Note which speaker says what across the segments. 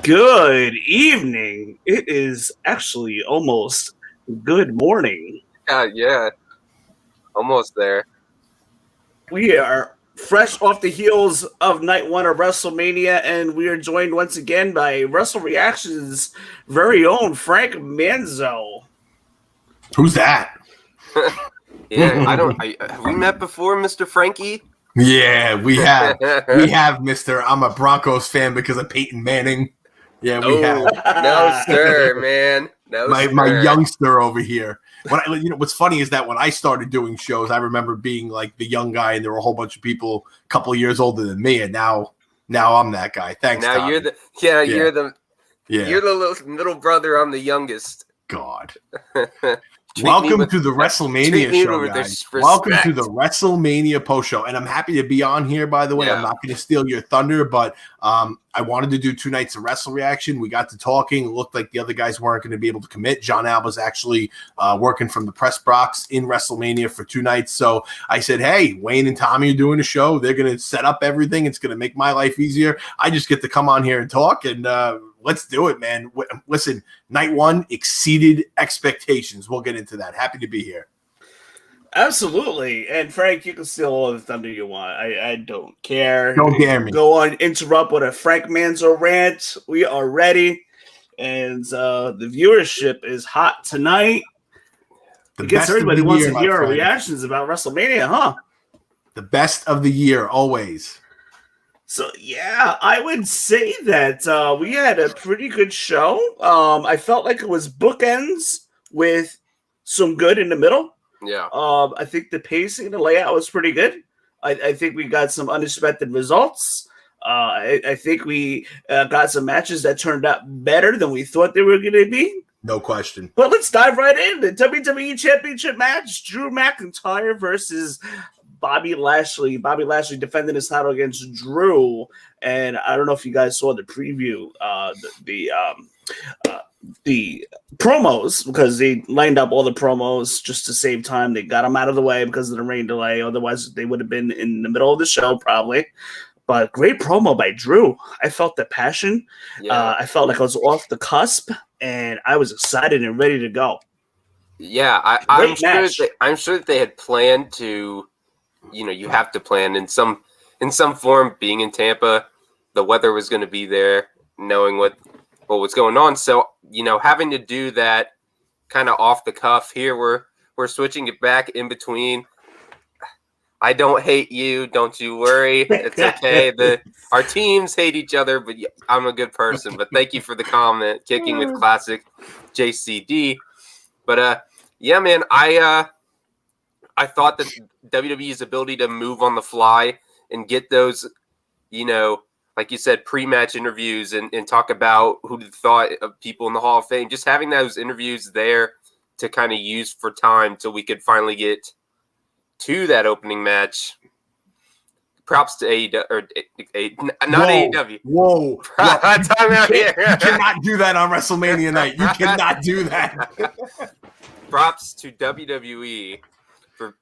Speaker 1: Good evening. It is actually almost good morning.
Speaker 2: Yeah, almost there.
Speaker 1: We are fresh off the heels of night one of WrestleMania, and we are joined once again by Wrestle Reaction's very own Frank Manzo.
Speaker 3: Who's that?
Speaker 2: Yeah, have we met before, Mr. Frankie?
Speaker 3: Yeah, we have. We have, Mr. I'm a Broncos fan because of Peyton Manning. Yeah, we have.
Speaker 2: No, sir, man. No,
Speaker 3: My youngster over here. What's funny is that when I started doing shows, I remember being like the young guy, and there were a whole bunch of people a couple of years older than me, and now I'm that guy. Thanks.
Speaker 2: Now
Speaker 3: Tommy.
Speaker 2: you're the little brother. I'm the youngest.
Speaker 3: God. Welcome to the WrestleMania show, guys. Welcome to the WrestleMania post show, and I'm happy to be on here. By the way, I'm not going to steal your thunder, but I wanted to do 2 nights of Wrestle Reaction. We got to talking. It looked like the other guys weren't going to be able to commit. John Alba's actually working from the press box in WrestleMania for 2 nights, so I said, "Hey, Wayne and Tommy are doing a show. They're going to set up everything. It's going to make my life easier. I just get to come on here and talk and." Let's do it, man. Listen, night one exceeded expectations. We'll get into that. Happy to be here.
Speaker 1: Absolutely. And Frank, you can steal all the thunder you want. I don't care.
Speaker 3: Don't dare me.
Speaker 1: Go on, interrupt with a Frank Manzo rant. We are ready. And the viewership is hot tonight. I guess everybody wants to hear our reactions about WrestleMania, huh?
Speaker 3: The best of the year, always.
Speaker 1: So, yeah, I would say that we had a pretty good show. I felt like it was bookends with some good in the middle.
Speaker 2: Yeah.
Speaker 1: I think the pacing and the layout was pretty good. I think we got some unexpected results. I think we got some matches that turned out better than we thought they were going to be.
Speaker 3: No question.
Speaker 1: But let's dive right in. The WWE Championship match, Drew McIntyre versus Bobby Lashley. Bobby Lashley defending his title against Drew, and I don't know if you guys saw the preview, the promos, because they lined up all the promos just to save time. They got them out of the way because of the rain delay. Otherwise, they would have been in the middle of the show probably. But great promo by Drew. I felt the passion. Yeah. I felt like I was off the cusp, and I was excited and ready to go.
Speaker 2: Yeah, I'm sure that they had planned to. You have to plan in some form. Being in Tampa, the weather was going to be there, knowing what was going on. So, having to do that kind of off the cuff here, we're switching it back in between. I don't hate you. Don't you worry. It's okay. Our teams hate each other, but I'm a good person. But thank you for the comment. Kicking with classic JCD. But, yeah, man, I thought that WWE's ability to move on the fly and get those, like you said, pre-match interviews and talk about who thought of people in the Hall of Fame, just having those interviews there to kind of use for time till we could finally get to that opening match. Props to AEW.
Speaker 3: Whoa.
Speaker 2: Time out here.
Speaker 3: You cannot do that on WrestleMania night. You cannot do that.
Speaker 2: Props to WWE for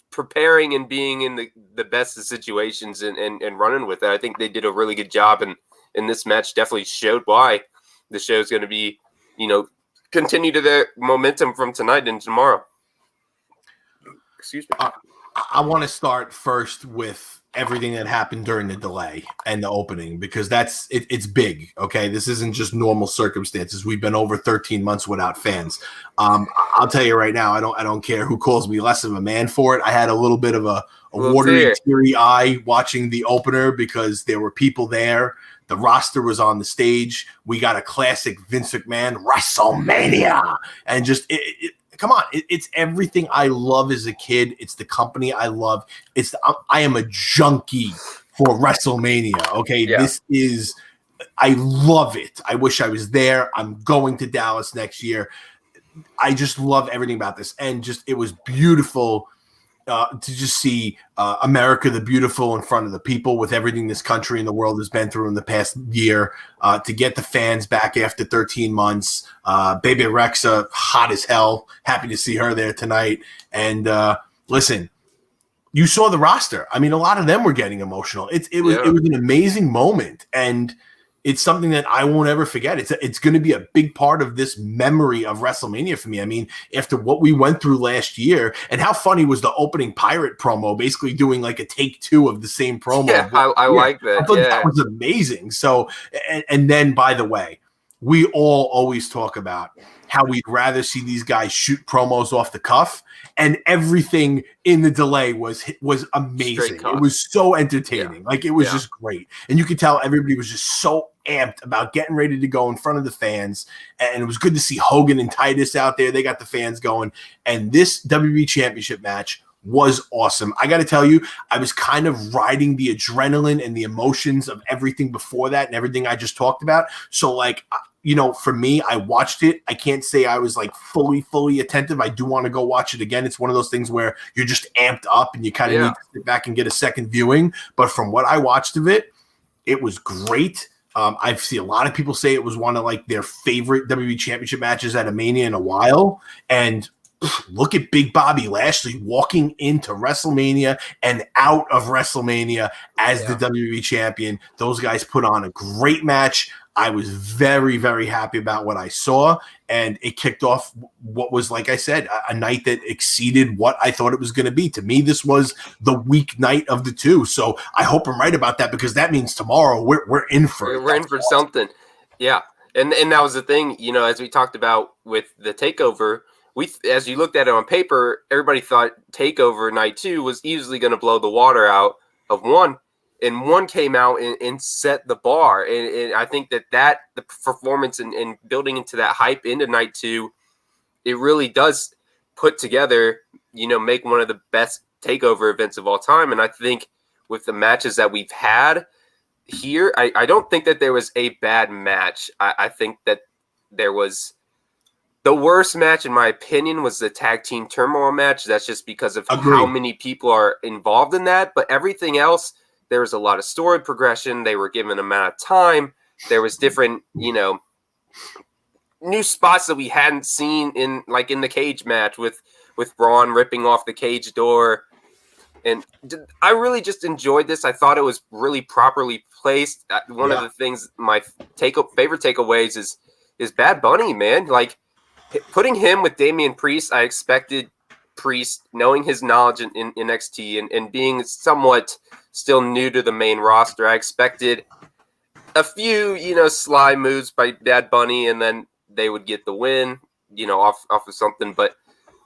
Speaker 2: preparing and being in the best of situations and running with it. I think they did a really good job, and this match definitely showed why the show is going to be, continue to the momentum from tonight and tomorrow. Excuse me.
Speaker 3: I want to start first with everything that happened during the delay and the opening, because it's big. Okay. This isn't just normal circumstances. We've been over 13 months without fans. I'll tell you right now, I don't care who calls me less of a man for it. I had a little bit of a watery, teary eye watching the opener because there were people there. The roster was on the stage. We got a classic Vince McMahon WrestleMania, and just come on, it's everything I love as a kid. It's the company I love. I am a junkie for WrestleMania. Okay, yeah. I love it. I wish I was there. I'm going to Dallas next year. I just love everything about this, and it was beautiful to just see America the Beautiful in front of the people with everything this country and the world has been through in the past year, to get the fans back after 13 months. Baby Rexha, hot as hell. Happy to see her there tonight. And listen, you saw the roster. I mean, a lot of them were getting emotional. It was an amazing moment. And it's something that I won't ever forget. It's going to be a big part of this memory of WrestleMania for me. I mean, after what we went through last year, and how funny was the opening Pirate promo, basically doing like a take 2 of the same promo.
Speaker 2: Yeah, I like that.
Speaker 3: I thought that was amazing. So, and then, by the way, we all always talk about how we'd rather see these guys shoot promos off the cuff, and everything in the delay was amazing. It was so entertaining. Yeah. Like, it was just great. And you could tell everybody was just so amped about getting ready to go in front of the fans. And it was good to see Hogan and Titus out there. They got the fans going. And this WWE Championship match was awesome. I got to tell you, I was kind of riding the adrenaline and the emotions of everything before that and everything I just talked about. So, like, you know, for me, I watched it. I can't say I was like fully attentive. I do want to go watch it again. It's one of those things where you're just amped up and you kind of need to sit back and get a second viewing. But from what I watched of it, it was great. I've seen a lot of people say it was one of like their favorite WWE Championship matches at a Mania in a while. And look at Big Bobby Lashley walking into WrestleMania and out of WrestleMania as the WWE champion. Those guys put on a great match. I was very, very happy about what I saw, and it kicked off what was, like I said, a night that exceeded what I thought it was going to be. To me, this was the weak night of the two. So I hope I'm right about that, because that means tomorrow we're in for it.
Speaker 2: We're in for something. Yeah. And that was the thing, you know, as we talked about with the TakeOver, as you looked at it on paper, everybody thought TakeOver night 2 was easily going to blow the water out of 1. And 1 came out and set the bar. And I think that the performance and building into that hype into night 2, it really does put together, you know, make one of the best TakeOver events of all time. And I think with the matches that we've had here, I don't think that there was a bad match. I think that there was the worst match, in my opinion, was the tag team turmoil match. That's just because of how many people are involved in that. But everything else, there was a lot of story progression. They were given an amount of time. There was different, you know, new spots that we hadn't seen in the cage match with Braun ripping off the cage door. And I really just enjoyed this. I thought it was really properly placed. One of the things, my favorite takeaways is Bad Bunny, man. Like, putting him with Damian Priest, I expected Priest, knowing his knowledge in NXT and being somewhat still new to the main roster, I expected a few, you know, sly moves by Bad Bunny, and then they would get the win, you know, off of something. But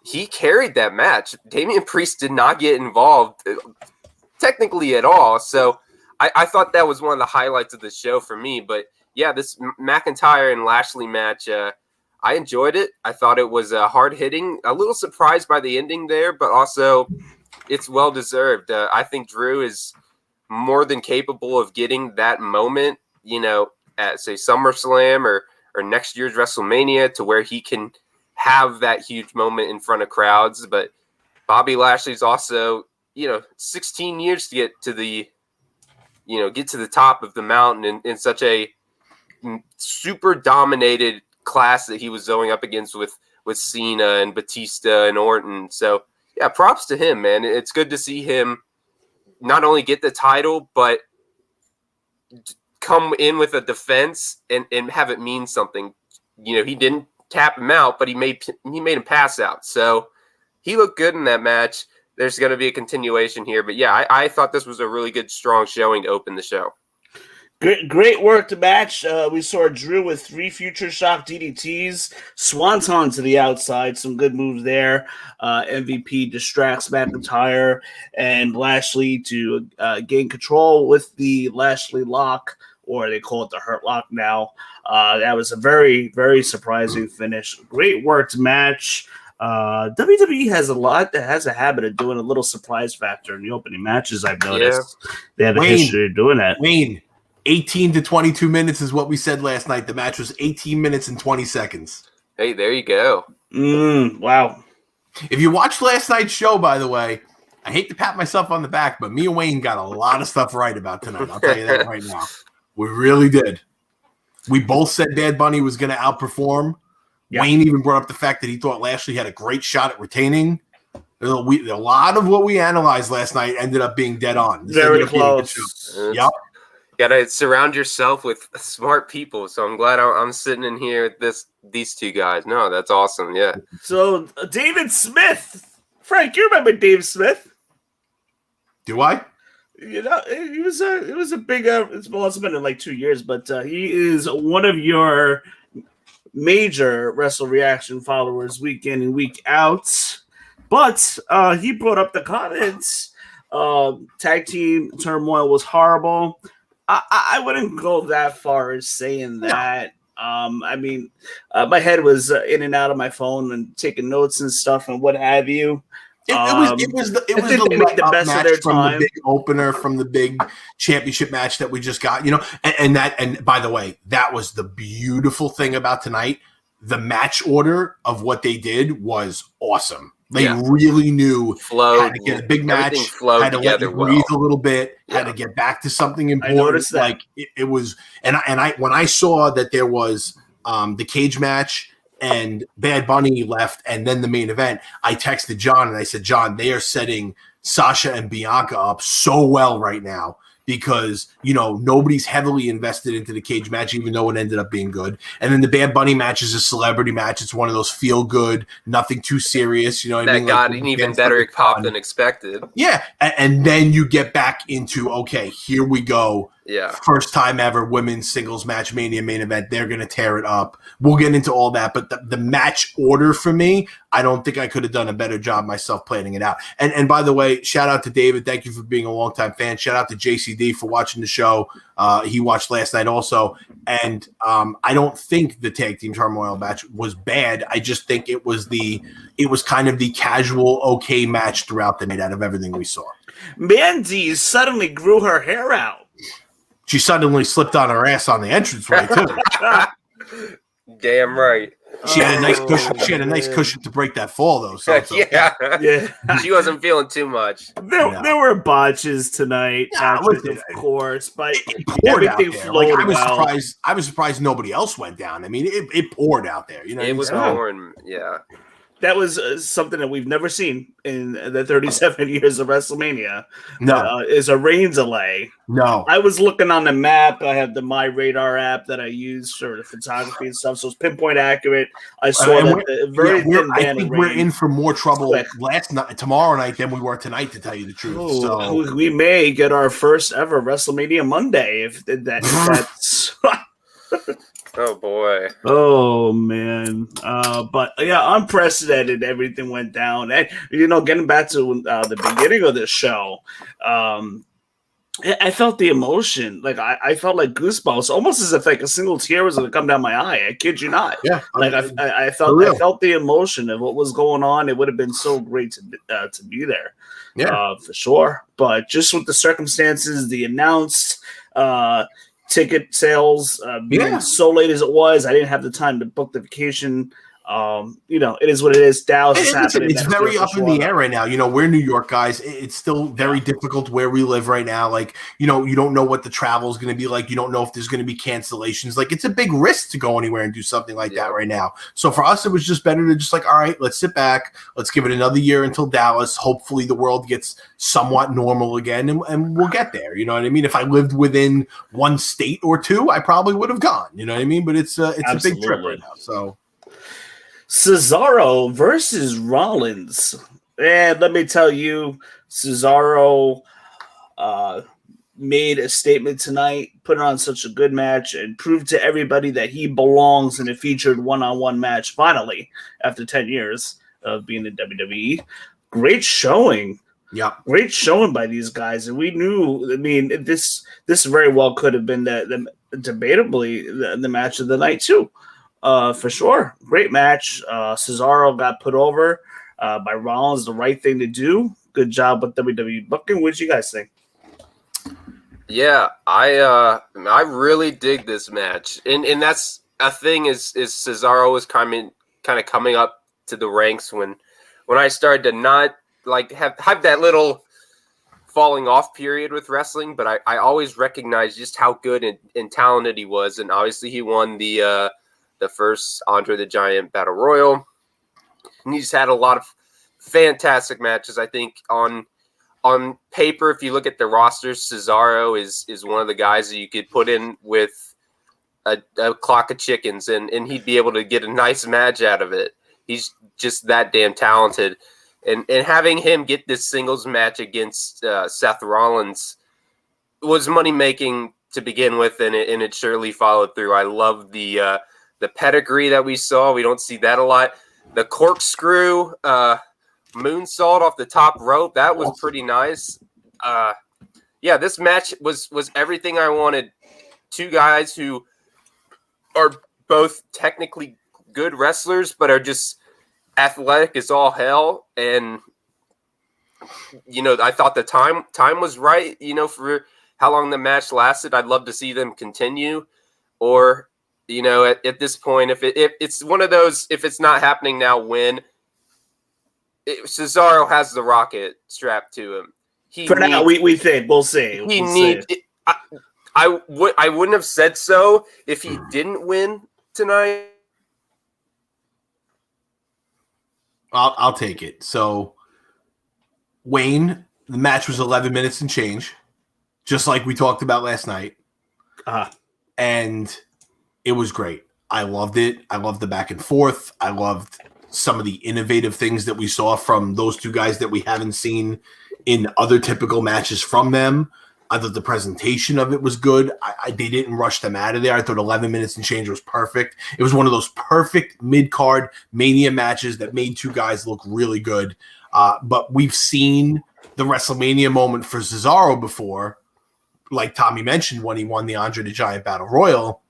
Speaker 2: he carried that match. Damian Priest did not get involved technically at all. So I thought that was one of the highlights of the show for me. But yeah, this McIntyre and Lashley match, I enjoyed it. I thought it was hard-hitting. A little surprised by the ending there, but also it's well-deserved. I think Drew is more than capable of getting that moment, you know, at, say, SummerSlam or next year's WrestleMania, to where he can have that huge moment in front of crowds. But Bobby Lashley's also, you know, 16 years to get to the top of the mountain in such a super dominated class that he was going up against with Cena and Batista and Orton. So yeah, props to him, man. It's good to see him not only get the title, but come in with a defense and have it mean something. You know, he didn't tap him out, but he made him pass out. So he looked good in that match. There's going to be a continuation here, but yeah, I thought this was a really good, strong showing to open the show.
Speaker 1: Great work to match. We saw Drew with 3 Future Shock DDTs, Swanton to the outside. Some good moves there. MVP distracts McIntyre and Lashley to gain control with the Lashley lock, or they call it the Hurt Lock now. That was a very, very surprising finish. Great work to match. WWE has a habit of doing a little surprise factor in the opening matches. I've noticed they have a history of doing that.
Speaker 3: 18 to 22 minutes is what we said last night. The match was 18 minutes and 20 seconds.
Speaker 2: Hey, there you go.
Speaker 1: Wow.
Speaker 3: If you watched last night's show, by the way, I hate to pat myself on the back, but me and Wayne got a lot of stuff right about tonight. I'll tell you that right now. We really did. We both said Bad Bunny was going to outperform. Yep. Wayne even brought up the fact that he thought Lashley had a great shot at retaining. A lot of what we analyzed last night ended up being dead on.
Speaker 1: Very close.
Speaker 3: Yep.
Speaker 2: Gotta surround yourself with smart people. So I'm glad I'm sitting in here with these two guys. No, that's awesome. Yeah.
Speaker 1: So David Smith, Frank, you remember Dave Smith?
Speaker 3: Do I?
Speaker 1: You know, it was a big. Well, it's been in like 2 years, but he is one of your major Wrestle Reaction followers, week in and week out. But he brought up the comments. Tag team turmoil was horrible. I wouldn't go that far as saying that. I mean, my head was in and out of my phone and taking notes and stuff and what have you.
Speaker 3: It was the best match from the big opener, from the big championship match that we just got, you know, and by the way, that was the beautiful thing about tonight. The match order of what they did was awesome. They really knew how to get a big match, had to let you breathe a little bit, had to get back to something important. I noticed that. Like it was, and I when I saw that there was the cage match and Bad Bunny left, and then the main event, I texted John and I said, John, they are setting Sasha and Bianca up so well right now because, you know, nobody's heavily invested into the cage match, even though it ended up being good. And then the Bad Bunny match is a celebrity match. It's one of those feel good, nothing too serious. You know what I mean?
Speaker 2: That got an even better pop than expected.
Speaker 3: Yeah. And then you get back into, okay, here we go.
Speaker 2: Yeah.
Speaker 3: First time ever women's singles match, Mania main event. They're going to tear it up. We'll get into all that. But the match order for me, I don't think I could have done a better job myself planning it out. And by the way, shout out to David. Thank you for being a longtime fan. Shout out to JCD for watching the show. He watched last night also. And I don't think the tag team turmoil match was bad. I just think it was kind of the casual, okay match throughout the night out of everything we saw.
Speaker 1: Mandy suddenly grew her hair out.
Speaker 3: She suddenly slipped on her ass on the entranceway too.
Speaker 2: Damn right.
Speaker 3: She had a nice cushion. She had a nice cushion to break that fall, though. So
Speaker 2: yeah. She wasn't feeling too much.
Speaker 1: There were botches tonight, of course, but everything flowed well.
Speaker 3: I was surprised nobody else went down. I mean, it poured out there. You know,
Speaker 2: it was pouring. Yeah.
Speaker 1: That was something that we've never seen in the 37 years of WrestleMania.
Speaker 3: No,
Speaker 1: is a rain delay.
Speaker 3: No,
Speaker 1: I was looking on the map. I have the My Radar app that I use for the photography and stuff, so it's pinpoint accurate. I saw that
Speaker 3: I think we're in for more trouble tomorrow night than we were tonight, to tell you the truth.
Speaker 1: Oh,
Speaker 3: so
Speaker 1: we may get our first ever WrestleMania Monday if that's.
Speaker 2: Oh boy!
Speaker 1: Oh man! But yeah, unprecedented. Everything went down, and getting back to the beginning of this show, I felt the emotion. Like I felt like goosebumps, almost as if like a single tear was going to come down my eye. I kid you not.
Speaker 3: Yeah,
Speaker 1: like I felt the emotion of what was going on. It would have been so great to be there.
Speaker 3: Yeah,
Speaker 1: for sure. But just with the circumstances, the announced. Ticket sales being so late as it was, I didn't have the time to book the vacation. It is what it is. Dallas is happening.
Speaker 3: It's very up in the air right now. We're New York guys. It's still very difficult where we live right now. Like, you don't know what the travel is going to be like. You don't know if there's going to be cancellations. Like, it's a big risk to go anywhere and do something like that right now. So for us, it was just better to just like, all right, let's sit back. Let's give it another year until Dallas. Hopefully the world gets somewhat normal again, and we'll get there. You know what I mean? If I lived within one state or two, I probably would have gone. You know what I mean? But it's a big trip right now. So.
Speaker 1: Cesaro versus Rollins. And let me tell you, Cesaro made a statement tonight, put on such a good match, and proved to everybody that he belongs in a featured one-on-one match finally after 10 years of being in WWE. Great showing.
Speaker 3: Yeah.
Speaker 1: Great showing by these guys. And we knew, this very well could have been debatably the match of the night too. For sure. Great match. Cesaro got put over by Rollins, the right thing to do. Good job with WWE booking. What did you guys think?
Speaker 2: Yeah, I really dig this match. And that's a thing is Cesaro was kind of coming up to the ranks when I started to not like have that little falling off period with wrestling, but I always recognized just how good and talented he was. And obviously he won the first Andre the Giant Battle Royal. And he's had a lot of fantastic matches, I think, on on paper, if you look at the roster, Cesaro is one of the guys that you could put in with a clock of chickens, and he'd be able to get a nice match out of it. He's just that damn talented. And having him get this singles match against Seth Rollins was money-making to begin with, and it surely followed through. I love the pedigree that we saw. We don't see that a lot. The corkscrew moonsault off the top rope, that was pretty nice. Yeah, this match was everything I wanted. Two guys who are both technically good wrestlers, but are just athletic as all hell. And, I thought the time was right, for how long the match lasted. I'd love to see them continue, or, at this point, if it's one of those, if it's not happening now, when Cesaro has the rocket strapped to him.
Speaker 1: Now, we think we'll see.
Speaker 2: He needs. I wouldn't have said so if he didn't win tonight.
Speaker 3: I'll take it. So, Wayne, the match was 11 minutes and change, just like we talked about last night. And it was great. I loved it. I loved the back and forth. I loved some of the innovative things that we saw from those two guys that we haven't seen in other typical matches from them. I thought the presentation of it was good. They didn't rush them out of there. I thought 11 minutes and change was perfect. It was one of those perfect mid-card Mania matches that made two guys look really good. But we've seen the WrestleMania moment for Cesaro before, like Tommy mentioned, when he won the Andre the Giant Battle Royal.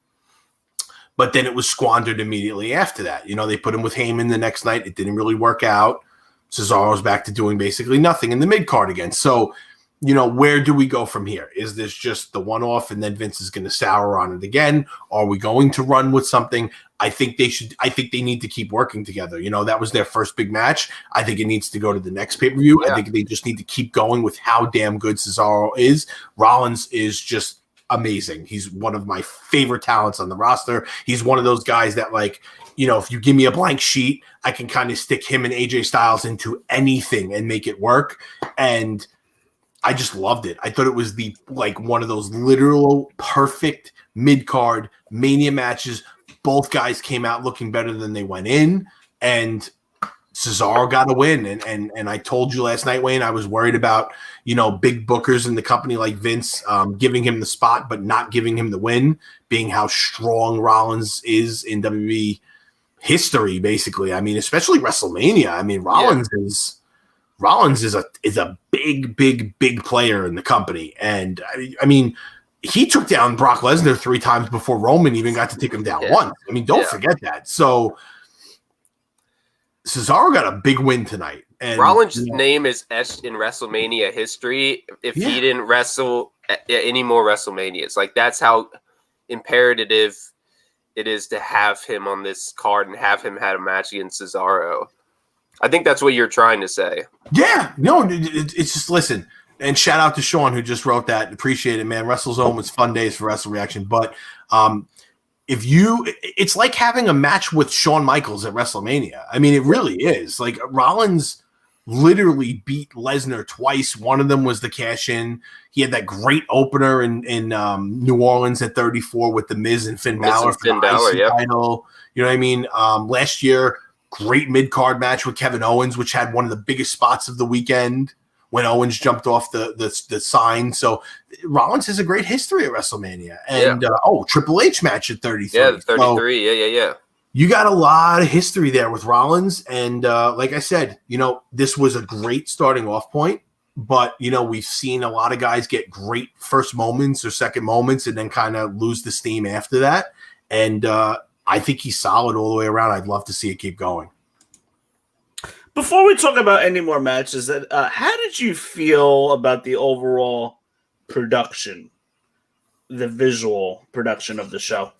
Speaker 3: But then it was squandered immediately after that. They put him with Heyman the next night. It didn't really work out. Cesaro's back to doing basically nothing in the mid-card again. So, where do we go from here? Is this just the one-off and then Vince is going to sour on it again? Are we going to run with something? I think they need to keep working together. That was their first big match. I think it needs to go to the next pay-per-view. Yeah. I think they just need to keep going with how damn good Cesaro is. Rollins is just amazing. He's one of my favorite talents on the roster. He's one of those guys that, if you give me a blank sheet, I can kind of stick him and AJ Styles into anything and make it work. And I just loved it. I thought it was one of those literal perfect mid-card Mania matches. Both guys came out looking better than they went in, and Cesaro got a win. And I told you last night, Wayne, I was worried about, big bookers in the company like Vince giving him the spot but not giving him the win, being how strong Rollins is in WWE history, basically. I mean, especially WrestleMania. I mean, Rollins is a big player in the company. And I mean, he took down Brock Lesnar 3 times before Roman even got to take him down once. I mean, don't forget that. So Cesaro got a big win tonight. And
Speaker 2: Rollins' name is etched in WrestleMania history if he didn't wrestle any more WrestleManias. That's how imperative it is to have him on this card and have him had a match against Cesaro. I think that's what you're trying to say. Yeah,
Speaker 3: no, it's just, listen, and shout out to Sean who just wrote that. Appreciate it, man. WrestleZone was fun days for Wrestle Reaction, but it's like having a match with Shawn Michaels at WrestleMania. I mean, it really is. Rollins literally beat Lesnar twice. One of them was the cash-in. He had that great opener in New Orleans at 34 with The Miz and Finn Balor for the IC title. You know what I mean? Last year, great mid-card match with Kevin Owens, which had one of the biggest spots of the weekend when Owens jumped off the sign. So Rollins has a great history at WrestleMania. And, Triple H match at 33.
Speaker 2: Yeah, 33. Yeah.
Speaker 3: You got a lot of history there with Rollins. And like I said, this was a great starting off point. But, we've seen a lot of guys get great first moments or second moments and then kind of lose the steam after that. And I think he's solid all the way around. I'd love to see it keep going.
Speaker 1: Before we talk about any more matches, how did you feel about the overall production, the visual production of the show?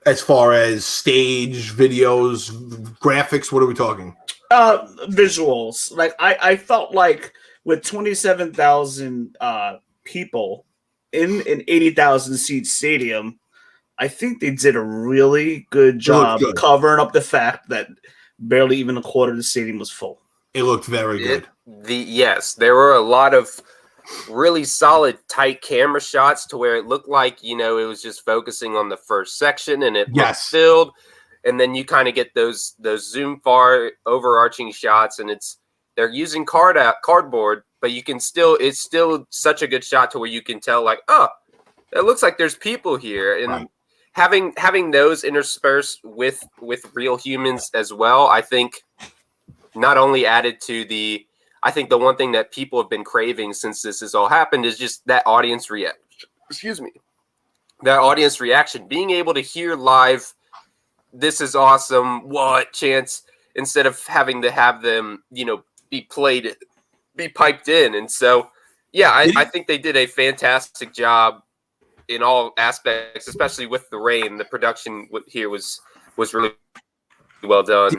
Speaker 3: As far as stage, videos, graphics, what are we talking?
Speaker 1: Visuals. I felt like with 27,000 people in an 80,000 seat stadium, I think they did a really good job covering up the fact that barely even a quarter of the stadium was full.
Speaker 3: It looked very good.
Speaker 2: Yes, there were a lot of really solid, tight camera shots to where it looked like, it was just focusing on the first section and it looked filled. And then you kind of get those zoom far overarching shots, and they're using cardboard, but it's still such a good shot to where you can tell, like, oh, it looks like there's people here. And having those interspersed with real humans as well, I think not only added to I think the one thing that people have been craving since this has all happened is just that audience reaction. Excuse me. That audience reaction, being able to hear live, this is awesome, what chance, instead of having to have them, be piped in. And so, yeah, I think they did a fantastic job in all aspects, especially with the rain. The production here was really well done.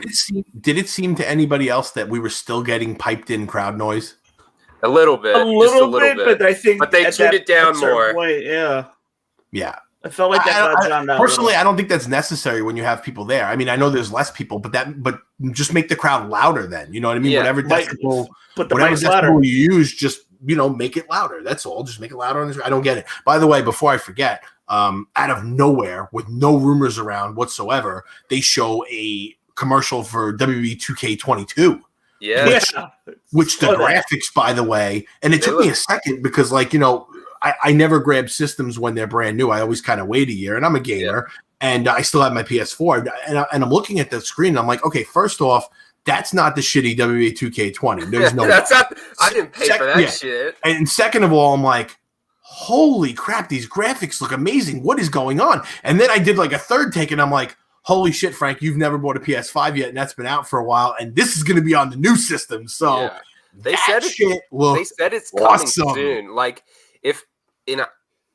Speaker 3: Did it seem to anybody else that we were still getting piped in crowd noise?
Speaker 2: A little bit.
Speaker 1: A little bit. But I think
Speaker 2: they tuned it down more.
Speaker 1: Point, yeah.
Speaker 3: I
Speaker 1: felt like that.
Speaker 3: Personally, I don't think that's necessary when you have people there. I mean, I know there's less people, but just make the crowd louder. Then you know what I mean. Yeah. Whatever decibel you use, just make it louder. That's all. Just make it louder. I don't get it. By the way, before I forget, out of nowhere, with no rumors around whatsoever, they show a commercial for WWE 2K22.
Speaker 2: Yeah,
Speaker 3: which the graphics, by the way, and it took me a second because, I never grab systems when they're brand new. I always kind of wait a year, and I'm a gamer, and I still have my PS4, and I'm looking at the screen, and I'm like, okay, first off, that's not the shitty WWE 2K20. There's no.
Speaker 2: That's not. I didn't pay for that shit.
Speaker 3: And second of all, I'm like, holy crap, these graphics look amazing. What is going on? And then I did like a third take, and I'm like, holy shit, Frank, you've never bought a PS5 yet, and that's been out for a while, and this is going to be on the new system. So
Speaker 2: they said it's coming soon. Like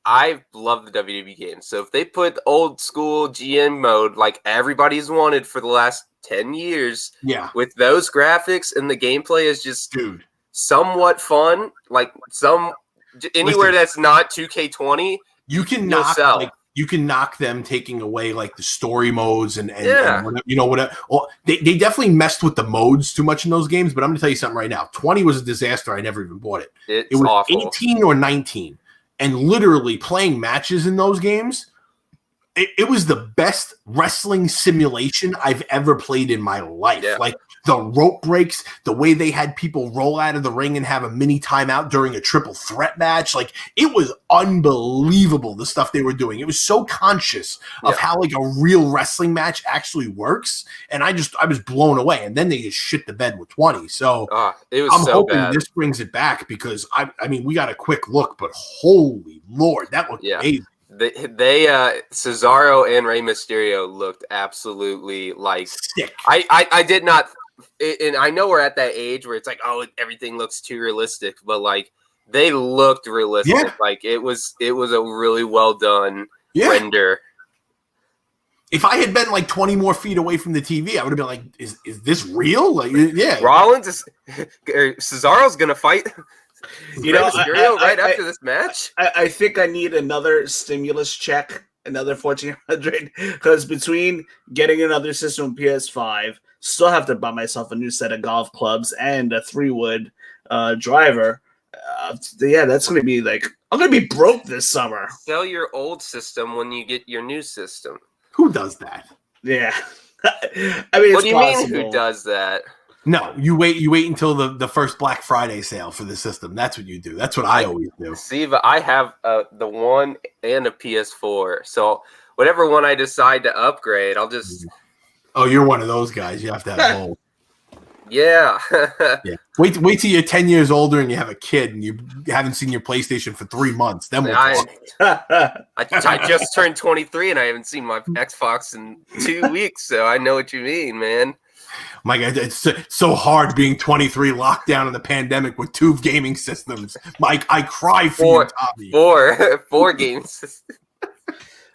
Speaker 2: I love the WWE games. So if they put old school GM mode like everybody's wanted for the last 10 years, with those graphics and the gameplay is just somewhat fun, like anywhere that's not 2K20,
Speaker 3: you can knock them taking away like the story modes and whatever. Well, they definitely messed with the modes too much in those games. But I'm gonna tell you something right now. 20 was a disaster. I never even bought it.
Speaker 2: It
Speaker 3: was
Speaker 2: awful.
Speaker 3: 18 or 19, and literally playing matches in those games. It was the best wrestling simulation I've ever played in my life.
Speaker 2: Yeah.
Speaker 3: Like the rope breaks, the way they had people roll out of the ring and have a mini timeout during a triple threat match. Like it was unbelievable, the stuff they were doing. It was so conscious of how like a real wrestling match actually works. And I was blown away. And then they just shit the bed with 20. So
Speaker 2: I'm
Speaker 3: hoping
Speaker 2: bad.
Speaker 3: This brings it back because I mean, we got a quick look, but holy Lord, that looked amazing.
Speaker 2: They Cesaro and Rey Mysterio looked absolutely like
Speaker 3: sick.
Speaker 2: I did not, and I know we're at that age where it's like, oh, everything looks too realistic, but like they looked realistic.
Speaker 3: Yeah.
Speaker 2: Like it was a really well done render.
Speaker 3: If I had been like 20 more feet away from the TV, I would have been like, is this real? Like,
Speaker 2: Rollins Cesaro's gonna fight. After this match,
Speaker 1: I think I need another stimulus check, another 1,400, because between getting another system with PS5, still have to buy myself a new set of golf clubs and a 3-wood driver. That's going to be like, I'm going to be broke this summer.
Speaker 2: Sell your old system when you get your new system.
Speaker 3: Who does that?
Speaker 1: Yeah. I mean,
Speaker 2: what do you mean who does that?
Speaker 3: No, you wait until the first Black Friday sale for the system. That's what you do. That's what I always do.
Speaker 2: See, but I have the one and a PS4. So whatever one I decide to upgrade, I'll just...
Speaker 3: Oh, you're one of those guys. You have to have both.
Speaker 2: Yeah.
Speaker 3: Wait till you're 10 years older and you have a kid and you haven't seen your PlayStation for 3 months. Then we'll talk.
Speaker 2: I just turned 23 and I haven't seen my Xbox in 2 weeks. So I know what you mean, man.
Speaker 3: My God, it's so hard being 23, locked down in the pandemic with 2 gaming systems. Mike, I cry for you, Tommy.
Speaker 2: 4 games.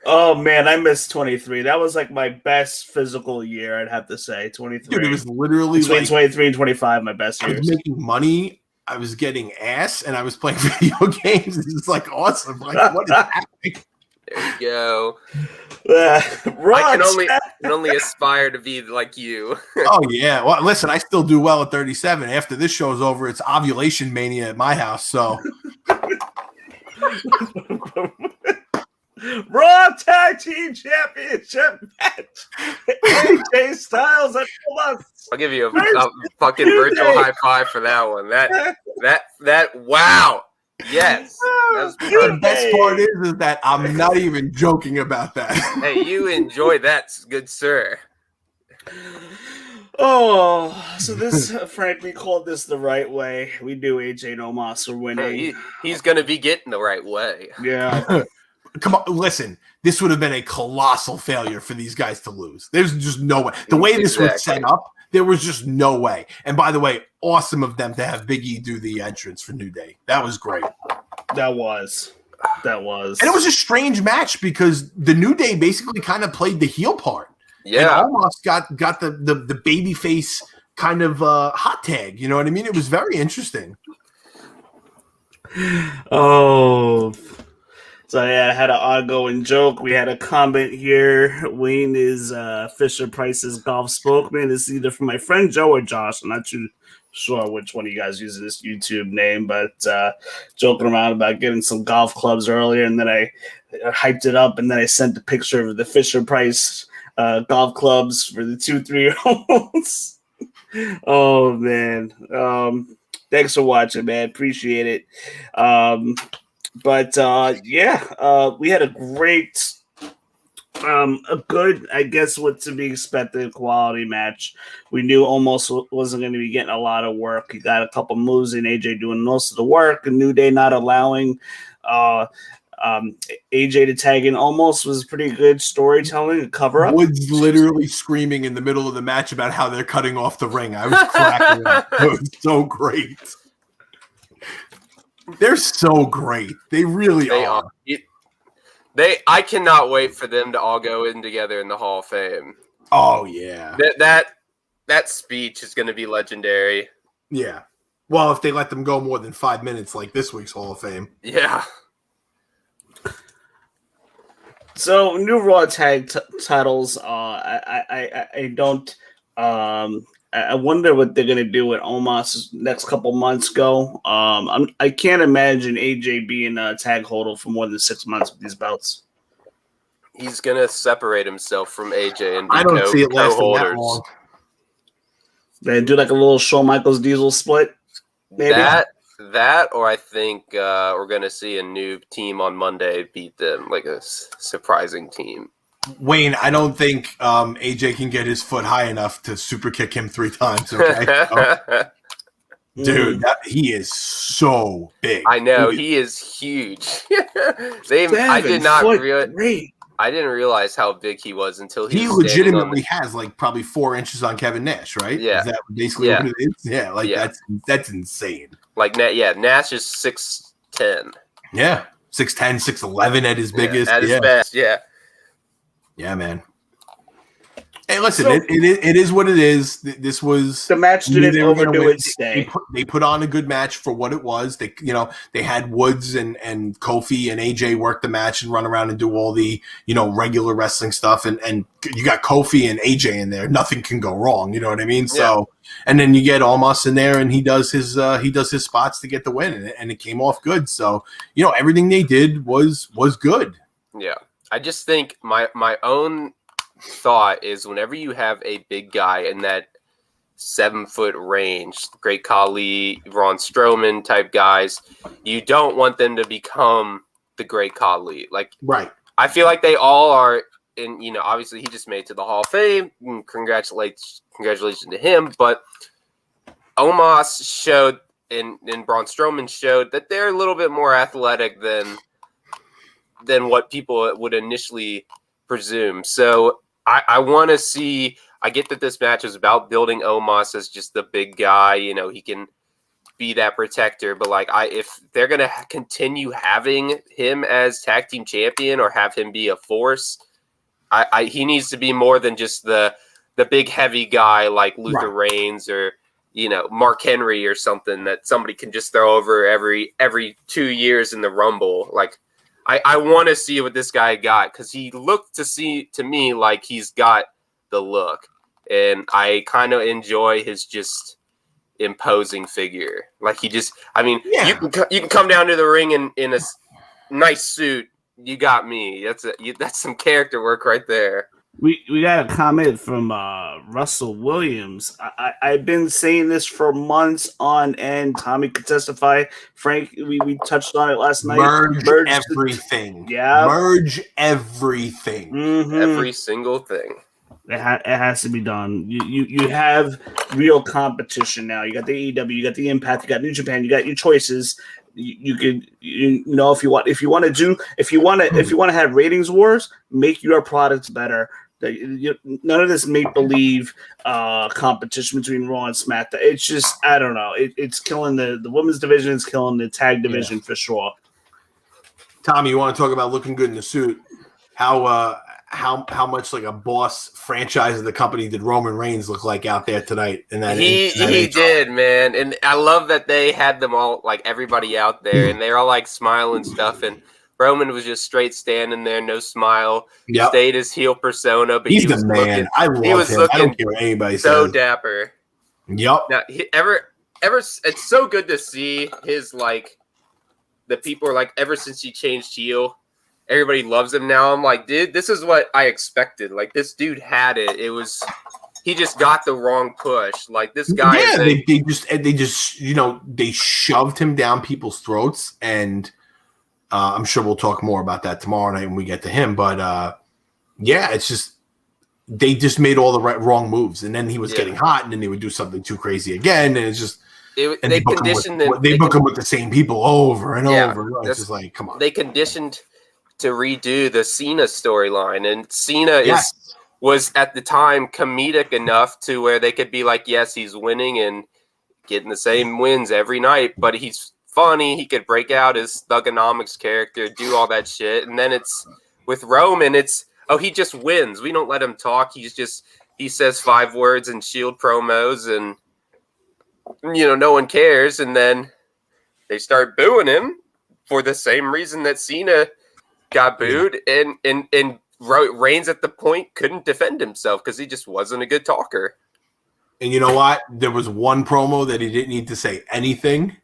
Speaker 1: Oh man, I missed 23. That was like my best physical year, I'd have to say. 23.
Speaker 3: Dude, it was literally
Speaker 1: between 23 and 25, my best years.
Speaker 3: I was making money, I was getting ass, and I was playing video games. It's like awesome. Like, what is happening?
Speaker 2: There you go.
Speaker 1: I
Speaker 2: can only aspire to be like you.
Speaker 3: Oh yeah. Well, listen, I still do well at 37. After this show's over, it's ovulation mania at my house. So
Speaker 1: Raw Tag Team Championship match. AJ Styles and Omos.
Speaker 2: I'll give you a fucking virtual high five for that one. That wow. Yes.
Speaker 3: The best part is that I'm not even joking about that.
Speaker 2: Hey, you enjoy that, good sir.
Speaker 1: Oh, so this, Frank, we called this the right way. We knew AJ and Omos were winning.
Speaker 2: He's going to be getting the right way.
Speaker 1: Yeah.
Speaker 3: Come on, listen. This would have been a colossal failure for these guys to lose. There's just no way. The way this was set up, there was just no way. And by the way, awesome of them to have Big E do the entrance for New Day. That was great.
Speaker 1: That was. And
Speaker 3: it was a strange match because the New Day basically kind of played the heel part.
Speaker 2: Yeah.
Speaker 3: And almost got the baby face kind of hot tag. You know what I mean? It was very interesting.
Speaker 1: Oh. So yeah, I had an ongoing joke. We had a comment here. Wayne is Fisher Price's golf spokesman. It's either from my friend Joe or Josh. I'm not too sure which one of you guys uses this YouTube name, but joking around about getting some golf clubs earlier, and then I hyped it up, and then I sent the picture of the Fisher Price golf clubs for the 2-3-year-olds. Oh man. Thanks for watching, man. Appreciate it. But we had a great, a good, I guess, what to be expected quality match. We knew Omos wasn't going to be getting a lot of work. He got a couple moves in, AJ doing most of the work, and New Day not allowing AJ to tag in. Omos was pretty good storytelling, a cover up.
Speaker 3: Woods literally screaming in the middle of the match about how they're cutting off the ring. I was cracking up. It was so great. They're so great. They really are.
Speaker 2: I cannot wait for them to all go in together in the Hall of Fame.
Speaker 3: Oh yeah.
Speaker 2: That speech is going to be legendary.
Speaker 3: Yeah. Well, if they let them go more than 5 minutes, like this week's Hall of Fame.
Speaker 2: Yeah.
Speaker 1: So new Raw tag titles. I don't. I wonder what they're gonna do with Omos next couple months go. I can't imagine AJ being a tag holder for more than 6 months with these belts.
Speaker 2: He's gonna separate himself from AJ and be
Speaker 3: I don't see it lasting that long.
Speaker 1: They do like a little Shawn Michaels Diesel split. Maybe
Speaker 2: that, or I think we're gonna see a new team on Monday beat them, like a surprising team.
Speaker 3: Wayne, I don't think AJ can get his foot high enough to super kick him 3 times. Okay, dude, he is so big.
Speaker 2: I know he is huge. I didn't realize how big he was until
Speaker 3: he legitimately has like probably 4 inches on Kevin Nash, right?
Speaker 2: Yeah,
Speaker 3: is that basically what it is? Yeah, that's insane.
Speaker 2: Like Nash is 6'10".
Speaker 3: Yeah, 6'10", 6'11" at his biggest.
Speaker 2: At his best, yeah.
Speaker 3: Yeah, man. Hey, listen, it is what it is. This was
Speaker 1: the match didn't overdo its day.
Speaker 3: They put on a good match for what it was. They had Woods and Kofi and AJ work the match and run around and do all the regular wrestling stuff. And you got Kofi and AJ in there. Nothing can go wrong. You know what I mean? Yeah. So, and then you get Omos in there and he does his spots to get the win, and it came off good. So everything they did was good.
Speaker 2: Yeah. I just think my own thought is whenever you have a big guy in that 7-foot range, Great Khali, Braun Strowman type guys, you don't want them to become the Great Khali. Like,
Speaker 3: right.
Speaker 2: I feel like they all are in, obviously he just made it to the Hall of Fame. Congratulations to him. But Omos showed and Braun Strowman showed that they're a little bit more athletic than what people would initially presume. So I want to see. I get that this match is about building Omos as just the big guy. He can be that protector. But if they're gonna continue having him as tag team champion or have him be a force, he needs to be more than just the big heavy guy like Luther Reigns or Mark Henry or something that somebody can just throw over every 2 years in the Rumble. I want to see what this guy got because he looked to me like he's got the look, and I kind of enjoy his just imposing figure. Like you can come down to the ring in a nice suit. You got me. That's some character work right there.
Speaker 1: We got a comment from Russell Williams. I've been saying this for months on end. Tommy could testify. Frank, we touched on it last night.
Speaker 3: Merge everything.
Speaker 1: Yeah.
Speaker 3: Merge everything.
Speaker 1: Mm-hmm.
Speaker 2: Every single thing.
Speaker 1: It has to be done. You have real competition now. You got the AEW, you got the Impact, you got New Japan, you got your choices. You could if you want to have ratings wars, make your products better. None of this make believe competition between Raw and SmackDown. It's just I don't know. It's killing the women's division. It's killing the tag division for sure.
Speaker 3: Tommy, you want to talk about looking good in the suit? How much like a boss franchise of the company did Roman Reigns look like out there tonight?
Speaker 2: He did, man, and I love that they had them all like everybody out there, and they're all like smiling and stuff, and Roman was just straight standing there, no smile. Yep. Stayed his heel persona, but
Speaker 3: he's the man. I love him. I don't care what anybody
Speaker 2: so
Speaker 3: says.
Speaker 2: Dapper.
Speaker 3: Yep.
Speaker 2: Now, it's so good to see his like. The people are like, ever since he changed heel, everybody loves him now. I'm like, dude, this is what I expected. Like this dude had it. He just got the wrong push. Like this guy.
Speaker 3: Yeah, they just they shoved him down people's throats and. I'm sure we'll talk more about that tomorrow night when we get to him. But, it's just they just made all the wrong moves. And then he was getting hot, and then they would do something too crazy again. And it's just they book him with the same people over and over. It's just like, come on.
Speaker 2: They conditioned to redo the Cena storyline. And Cena was at the time comedic enough to where they could be like, yes, he's winning and getting the same wins every night, but he's funny, he could break out his thugonomics character, do all that shit, and then it's with Roman, he just wins. We don't let him talk. He says 5 words in Shield promos, and no one cares. And then they start booing him for the same reason that Cena got booed, and Reigns at the point couldn't defend himself because he just wasn't a good talker.
Speaker 3: And you know what? There was one promo that he didn't need to say anything.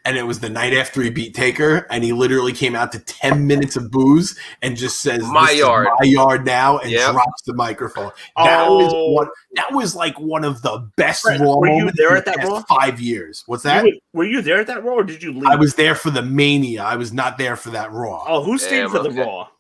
Speaker 3: And it was the night after he beat Taker, and he literally came out to 10 minutes of booze and just says,
Speaker 2: my
Speaker 3: yard now, and drops the microphone. That was like one of the best Raw moments
Speaker 1: there at that Raw?
Speaker 3: 5 years. What's that?
Speaker 1: Were you there at that Raw, or did you leave?
Speaker 3: I was there for the Mania. I was not there for that Raw.
Speaker 1: Oh, who stayed for the Raw?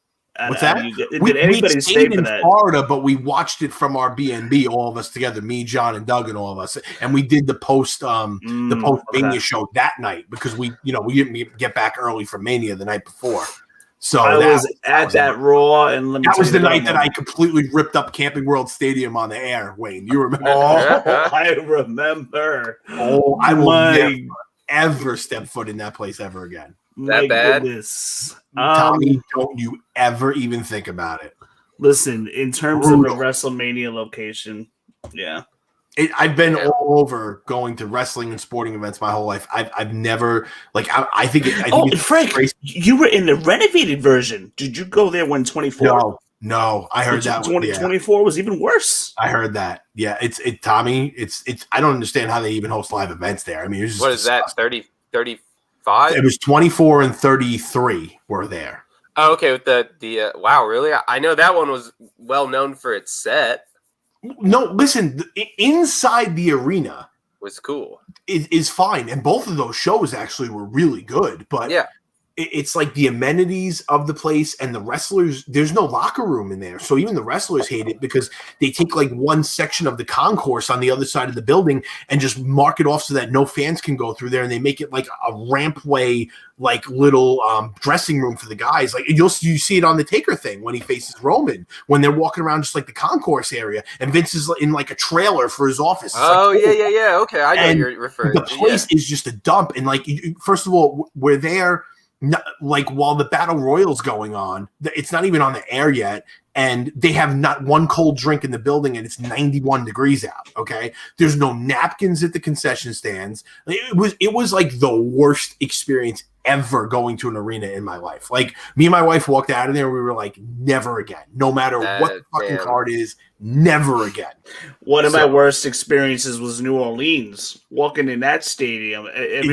Speaker 3: What's that?
Speaker 1: Did anybody stay for that?
Speaker 3: Florida, but we watched it from our B&B, all of us together, me, John, and Doug, and all of us, and we did the post Mania show that night because we didn't get back early from Mania the night before. So
Speaker 1: I was at that Raw, and
Speaker 3: that was the night that I completely ripped up Camping World Stadium on the air. Wayne, you remember?
Speaker 1: I remember.
Speaker 3: Oh, I will never ever step foot in that place ever again.
Speaker 2: That bad?
Speaker 1: Goodness.
Speaker 3: Tommy, don't you ever even think about it.
Speaker 1: Listen, in terms of a WrestleMania location,
Speaker 3: I've been all over going to wrestling and sporting events my whole life. I've never I think it's
Speaker 1: Frank,
Speaker 3: crazy.
Speaker 1: You were in the renovated version. Did you go there when 24?
Speaker 3: No, I heard that
Speaker 1: 24 was even worse.
Speaker 3: I heard that. Yeah, Tommy. It's I don't understand how they even host live events there. I mean, it's just
Speaker 2: what is that? 35?
Speaker 3: It was 24 and 33 were there.
Speaker 2: Oh, okay. With the wow, really? I know that one was well known for its set.
Speaker 3: No, listen, inside the arena
Speaker 2: was cool.
Speaker 3: Is fine, and both of those shows actually were really good. But it's like the amenities of the place and the wrestlers. There's no locker room in there, so even the wrestlers hate it because they take like one section of the concourse on the other side of the building and just mark it off so that no fans can go through there, and they make it like a rampway, like little dressing room for the guys. Like you see it on the Taker thing when he faces Roman when they're walking around just like the concourse area, and Vince is in like a trailer for his office. It's
Speaker 2: yeah. Okay, I know you're referring.
Speaker 3: The place is just a dump, and like first of all, we're there. like while the battle royal's going on, it's not even on the air yet, and they have not one cold drink in the building, and it's 91 degrees out. Okay, there's no napkins at the concession stands. It was like the worst experience ever going to an arena in my life. Like, me and my wife walked out of there, we were like, never again. No matter what the fucking card is, never again.
Speaker 1: One of my worst experiences was New Orleans. Walking in that stadium,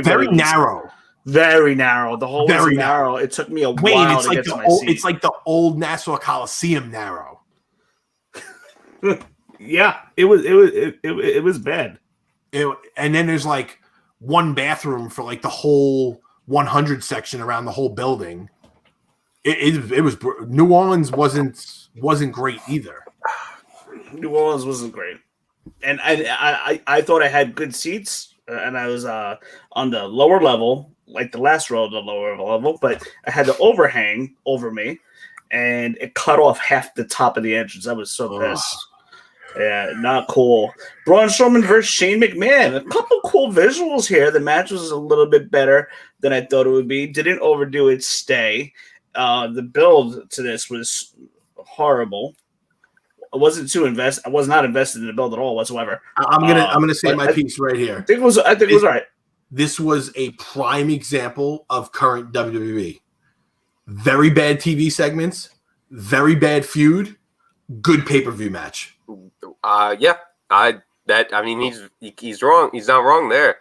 Speaker 3: very narrow.
Speaker 1: Very narrow. The hole was narrow. It took me a while to get to my seat.
Speaker 3: It's like the old Nassau Coliseum narrow.
Speaker 1: Yeah, it was bad.
Speaker 3: And then there's like one bathroom for like the whole 100 section around the whole building. It was New Orleans wasn't great either.
Speaker 1: New Orleans wasn't great, and I thought I had good seats, and I was on the lower level, like the last row of the lower level, but I had the overhang over me, and it cut off half the top of the entrance. I was so pissed. Yeah, not cool. Braun Strowman versus Shane McMahon. A couple cool visuals here. The match was a little bit better than I thought it would be. Didn't overdo its stay. The build to this was horrible. I was not invested in the build at all whatsoever.
Speaker 3: I'm gonna say my piece right here.
Speaker 1: I think it was all right.
Speaker 3: This was a prime example of current WWE. Very bad TV segments, very bad feud, good pay-per-view match.
Speaker 2: He's wrong. He's not wrong there.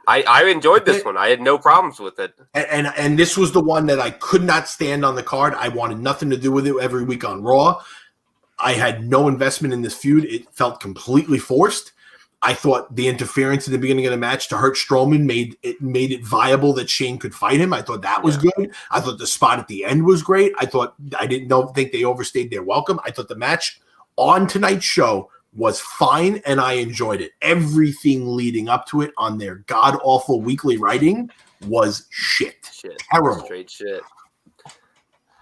Speaker 2: I enjoyed this one. I had no problems with it.
Speaker 3: And this was the one that I could not stand on the card. I wanted nothing to do with it every week on Raw. I had no investment in this feud. It felt completely forced. I thought the interference in the beginning of the match to hurt Strowman made it viable that Shane could fight him. I thought that was good. I thought the spot at the end was great. I didn't think they overstayed their welcome. I thought the match on tonight's show was fine, and I enjoyed it. Everything leading up to it on their god-awful weekly writing was shit. Terrible.
Speaker 2: Straight shit.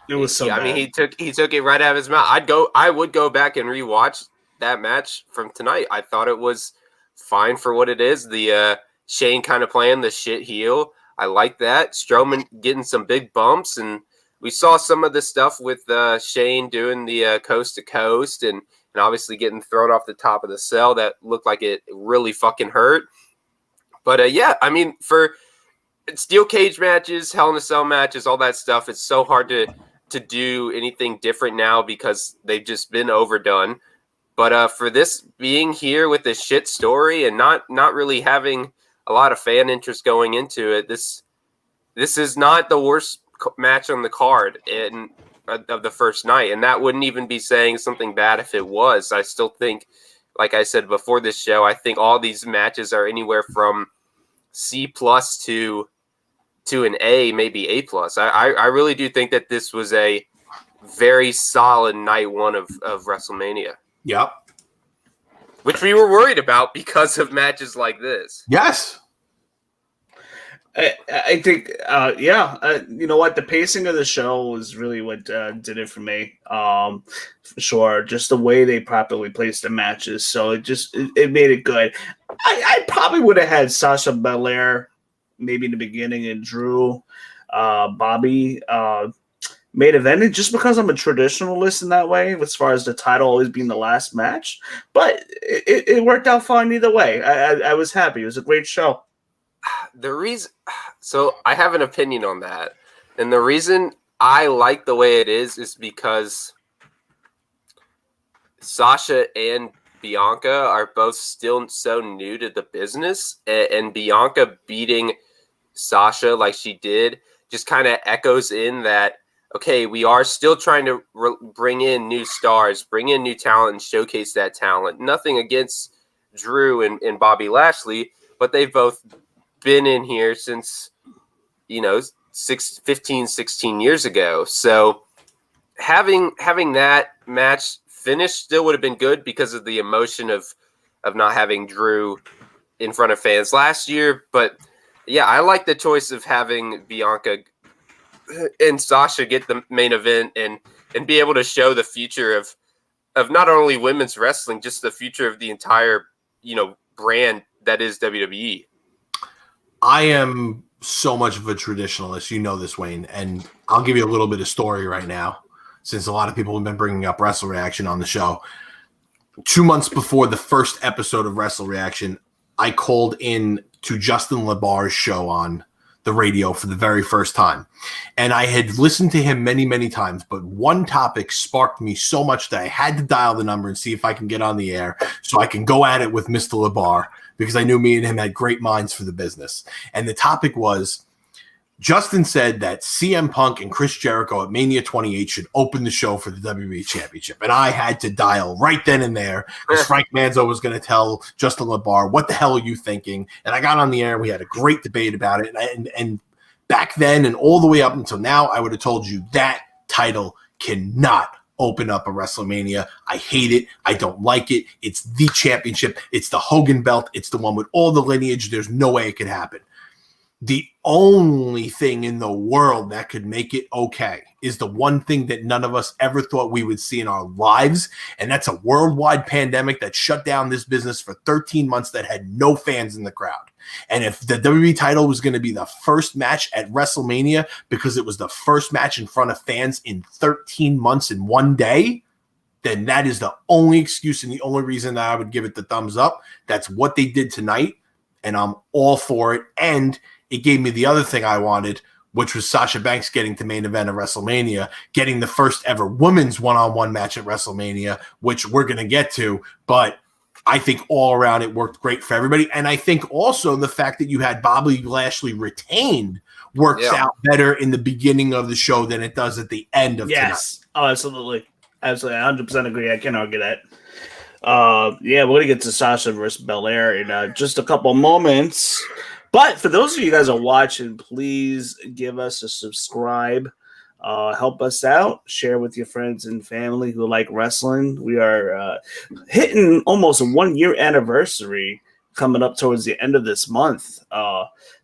Speaker 1: It was so bad.
Speaker 2: I mean, he took it right out of his mouth. I would go back and rewatch that match from tonight. I thought it was fine for what it is. The Shane kind of playing the shit heel. I like that. Strowman getting some big bumps, and we saw some of the stuff with Shane doing the coast to coast and obviously getting thrown off the top of the cell that looked like it really fucking hurt. But yeah, I mean, for steel cage matches, Hell in a Cell matches, all that stuff, it's so hard to do anything different now because they've just been overdone. But for this being here with this shit story and not really having a lot of fan interest going into it, this is not the worst match on the card of the first night, and that wouldn't even be saying something bad if it was. I still think, like I said before this show, I think all these matches are anywhere from C+ to an A, maybe A+. I really do think that this was a very solid night one of WrestleMania.
Speaker 3: Yep.
Speaker 2: Which we were worried about because of matches like this.
Speaker 3: Yes.
Speaker 1: I think, you know what? The pacing of the show was really what did it for me. For sure. Just the way they properly placed the matches. So it made it good. I probably would have had Sasha Belair maybe in the beginning and Drew, Bobby, main event, just because I'm a traditionalist in that way, as far as the title always being the last match. But it worked out fine either way. I was happy. It was a great show.
Speaker 2: So I have an opinion on that. And the reason I like the way it is because Sasha and Bianca are both still so new to the business. And Bianca beating Sasha like she did just kind of echoes in that, okay, we are still trying to bring in new stars, bring in new talent, and showcase that talent. Nothing against Drew and Bobby Lashley, but they've both been in here since, 15, 16 years ago. So having that match finished still would have been good because of the emotion of not having Drew in front of fans last year. But yeah, I like the choice of having Bianca and Sasha get the main event and be able to show the future of not only women's wrestling, just the future of the entire, brand that is WWE.
Speaker 3: I am so much of a traditionalist. You know this, Wayne, and I'll give you a little bit of story right now, since a lot of people have been bringing up Wrestle Reaction on the show. 2 months before the first episode of Wrestle Reaction, I called in to Justin LaBar's show on the radio for the very first time. And I had listened to him many, many times, but one topic sparked me so much that I had to dial the number and see if I can get on the air so I can go at it with Mr. LaBar, because I knew me and him had great minds for the business. And the topic was, Justin said that CM Punk and Chris Jericho at Mania 28 should open the show for the WWE Championship. And I had to dial right then and there because Frank Manzo was going to tell Justin LaBar, what the hell are you thinking? And I got on the air and we had a great debate about it. And back then and all the way up until now, I would have told you that title cannot open up a WrestleMania. I hate it. I don't like it. It's the championship. It's the Hogan belt. It's the one with all the lineage. There's no way it could happen. The only thing in the world that could make it okay is the one thing that none of us ever thought we would see in our lives, and that's a worldwide pandemic that shut down this business for 13 months that had no fans in the crowd. And if the WWE title was going to be the first match at WrestleMania because it was the first match in front of fans in 13 months in one day, then that is the only excuse and the only reason that I would give it the thumbs up. That's what they did tonight, and I'm all for it. And it gave me the other thing I wanted, which was Sasha Banks getting to main event of WrestleMania, getting the first ever women's one-on-one match at WrestleMania, which we're going to get to. But I think all around it worked great for everybody. And I think also the fact that you had Bobby Lashley retained works out better in the beginning of the show than it does at the end of tonight.
Speaker 1: Oh, absolutely. Absolutely. 100% agree. I can't argue that. We're going to get to Sasha versus Belair in just a couple moments. But for those of you guys who are watching, please give us a subscribe. Help us out. Share with your friends and family who like wrestling. We are hitting almost a 1 year anniversary coming up towards the end of this month.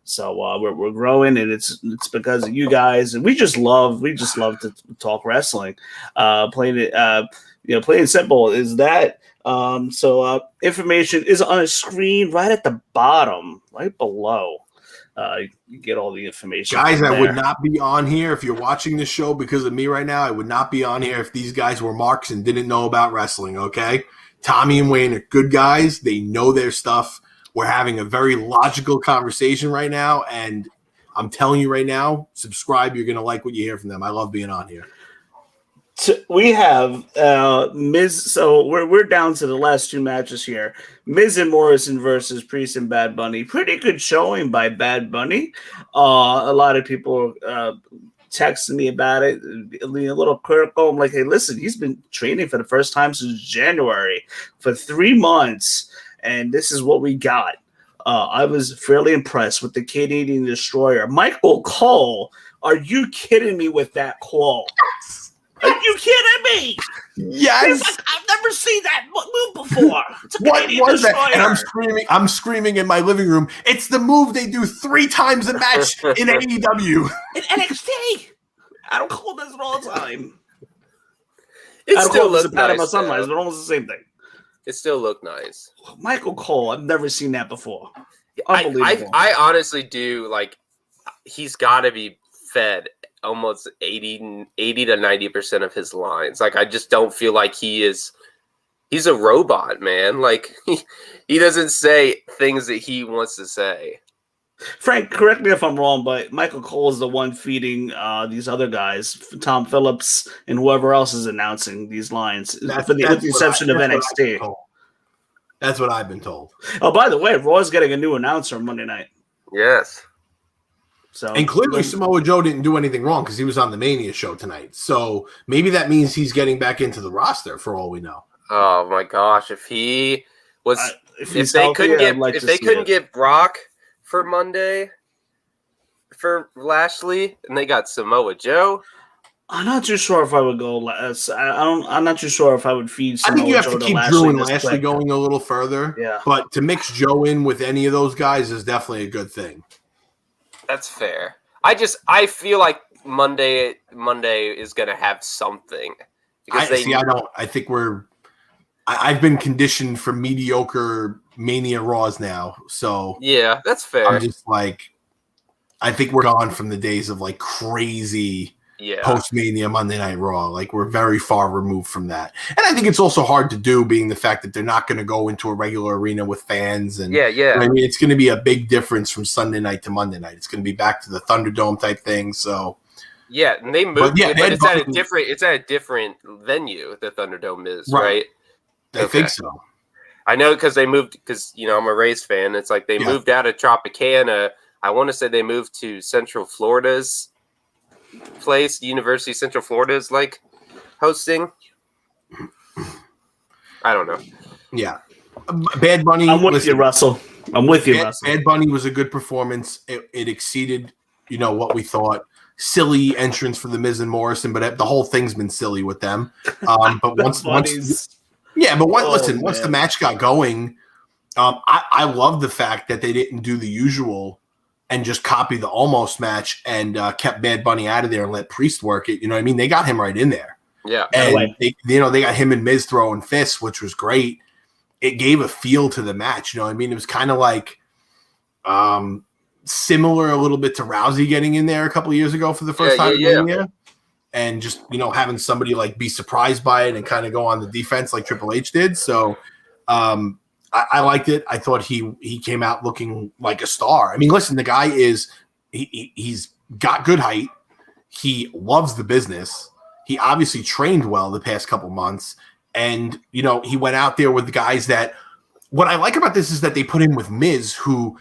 Speaker 1: So we're growing, and it's because of you guys. And we just love to talk wrestling. Plain and simple is that. Information is on a screen right at the bottom, right below. You get all the information.
Speaker 3: Guys, I would not be on here if you're watching this show because of me right now. I would not be on here if these guys were marks and didn't know about wrestling, okay? Tommy and Wayne are good guys. They know their stuff. We're having a very logical conversation right now, and I'm telling you right now, subscribe. You're going to like what you hear from them. I love being on here.
Speaker 1: We have Miz. So we're down to the last two matches here. Miz and Morrison versus Priest and Bad Bunny. Pretty good showing by Bad Bunny. A lot of people texting me about it, a little critical. I'm like, hey, listen, he's been training for the first time since January for 3 months, and this is what we got. I was fairly impressed with the Canadian Destroyer. Michael Cole, are you kidding me with that call? Are you kidding me?
Speaker 3: Yes.
Speaker 1: I've never seen that move before.
Speaker 3: What was that? And I'm screaming in my living room. It's the move they do 3 times a match in AEW.
Speaker 1: In NXT. Adam Cole does it all the time.
Speaker 2: It still looks
Speaker 1: nice. Sunrise, but almost the same thing.
Speaker 2: It still looked nice.
Speaker 1: Michael Cole, I've never seen that before.
Speaker 2: Unbelievable. I honestly do, like, he's got to be fed almost 80 to 90% of his lines. Like, I just don't feel like he's a robot, man. Like, he doesn't say things that he wants to say.
Speaker 1: Frank, correct me if I'm wrong, but Michael Cole is the one feeding these other guys, Tom Phillips and whoever else is announcing these lines, with the exception of NXT.
Speaker 3: That's what I've been told.
Speaker 1: Oh, by the way, Raw's getting a new announcer on Monday night.
Speaker 2: Yes.
Speaker 3: So, and clearly Samoa Joe didn't do anything wrong because he was on the Mania show tonight. So maybe that means he's getting back into the roster for all we know.
Speaker 2: Oh my gosh! If he was, if they couldn't get Brock for Monday for Lashley, and they got Samoa Joe.
Speaker 1: I'm not too sure if I would go. I'm not too sure if I would feed Samoa Joe.
Speaker 3: I think you have to keep Drew and Lashley going a little further.
Speaker 1: Yeah,
Speaker 3: but to mix Joe in with any of those guys is definitely a good thing.
Speaker 2: That's fair. I feel like Monday is going to have something.
Speaker 3: Because I've been conditioned for mediocre Mania Raws now. So
Speaker 2: yeah, that's fair.
Speaker 3: I'm just like, I think we're gone from the days of like crazy post-Mania Monday Night Raw. Like we're very far removed from that. And I think it's also hard to do, being the fact that they're not going to go into a regular arena with fans. And I mean, it's going to be a big difference from Sunday night to Monday night. It's going to be back to the Thunderdome type thing. So
Speaker 2: and they moved, but it's at a different venue. The Thunderdome is right.
Speaker 3: I think so.
Speaker 2: I know because they moved. Because I'm a Rays fan. It's like they moved out of Tropicana. I want to say they moved to Central Florida's place. The University of Central Florida is like hosting. I don't know.
Speaker 3: Yeah, Bad Bunny.
Speaker 1: I'm with you, Russell. Russell.
Speaker 3: Bad Bunny was a good performance. It exceeded, what we thought. Silly entrance for the Miz and Morrison, but the whole thing's been silly with them. But once the match got going, I love the fact that they didn't do the usual and just copy the almost match and kept Bad Bunny out of there and let Priest work it. You know what I mean? They got him right in there.
Speaker 2: Yeah.
Speaker 3: And they got him and Miz throwing fists, which was great. It gave a feel to the match. You know what I mean? It was kind of like similar a little bit to Rousey getting in there a couple of years ago for the first time. And just, having somebody like be surprised by it and kind of go on the defense like Triple H did. So I liked it. I thought he came out looking like a star. I mean, listen, the guy he's got good height. He loves the business. He obviously trained well the past couple months. And, he went out there with the guys that what I like about this is that they put him with Miz, who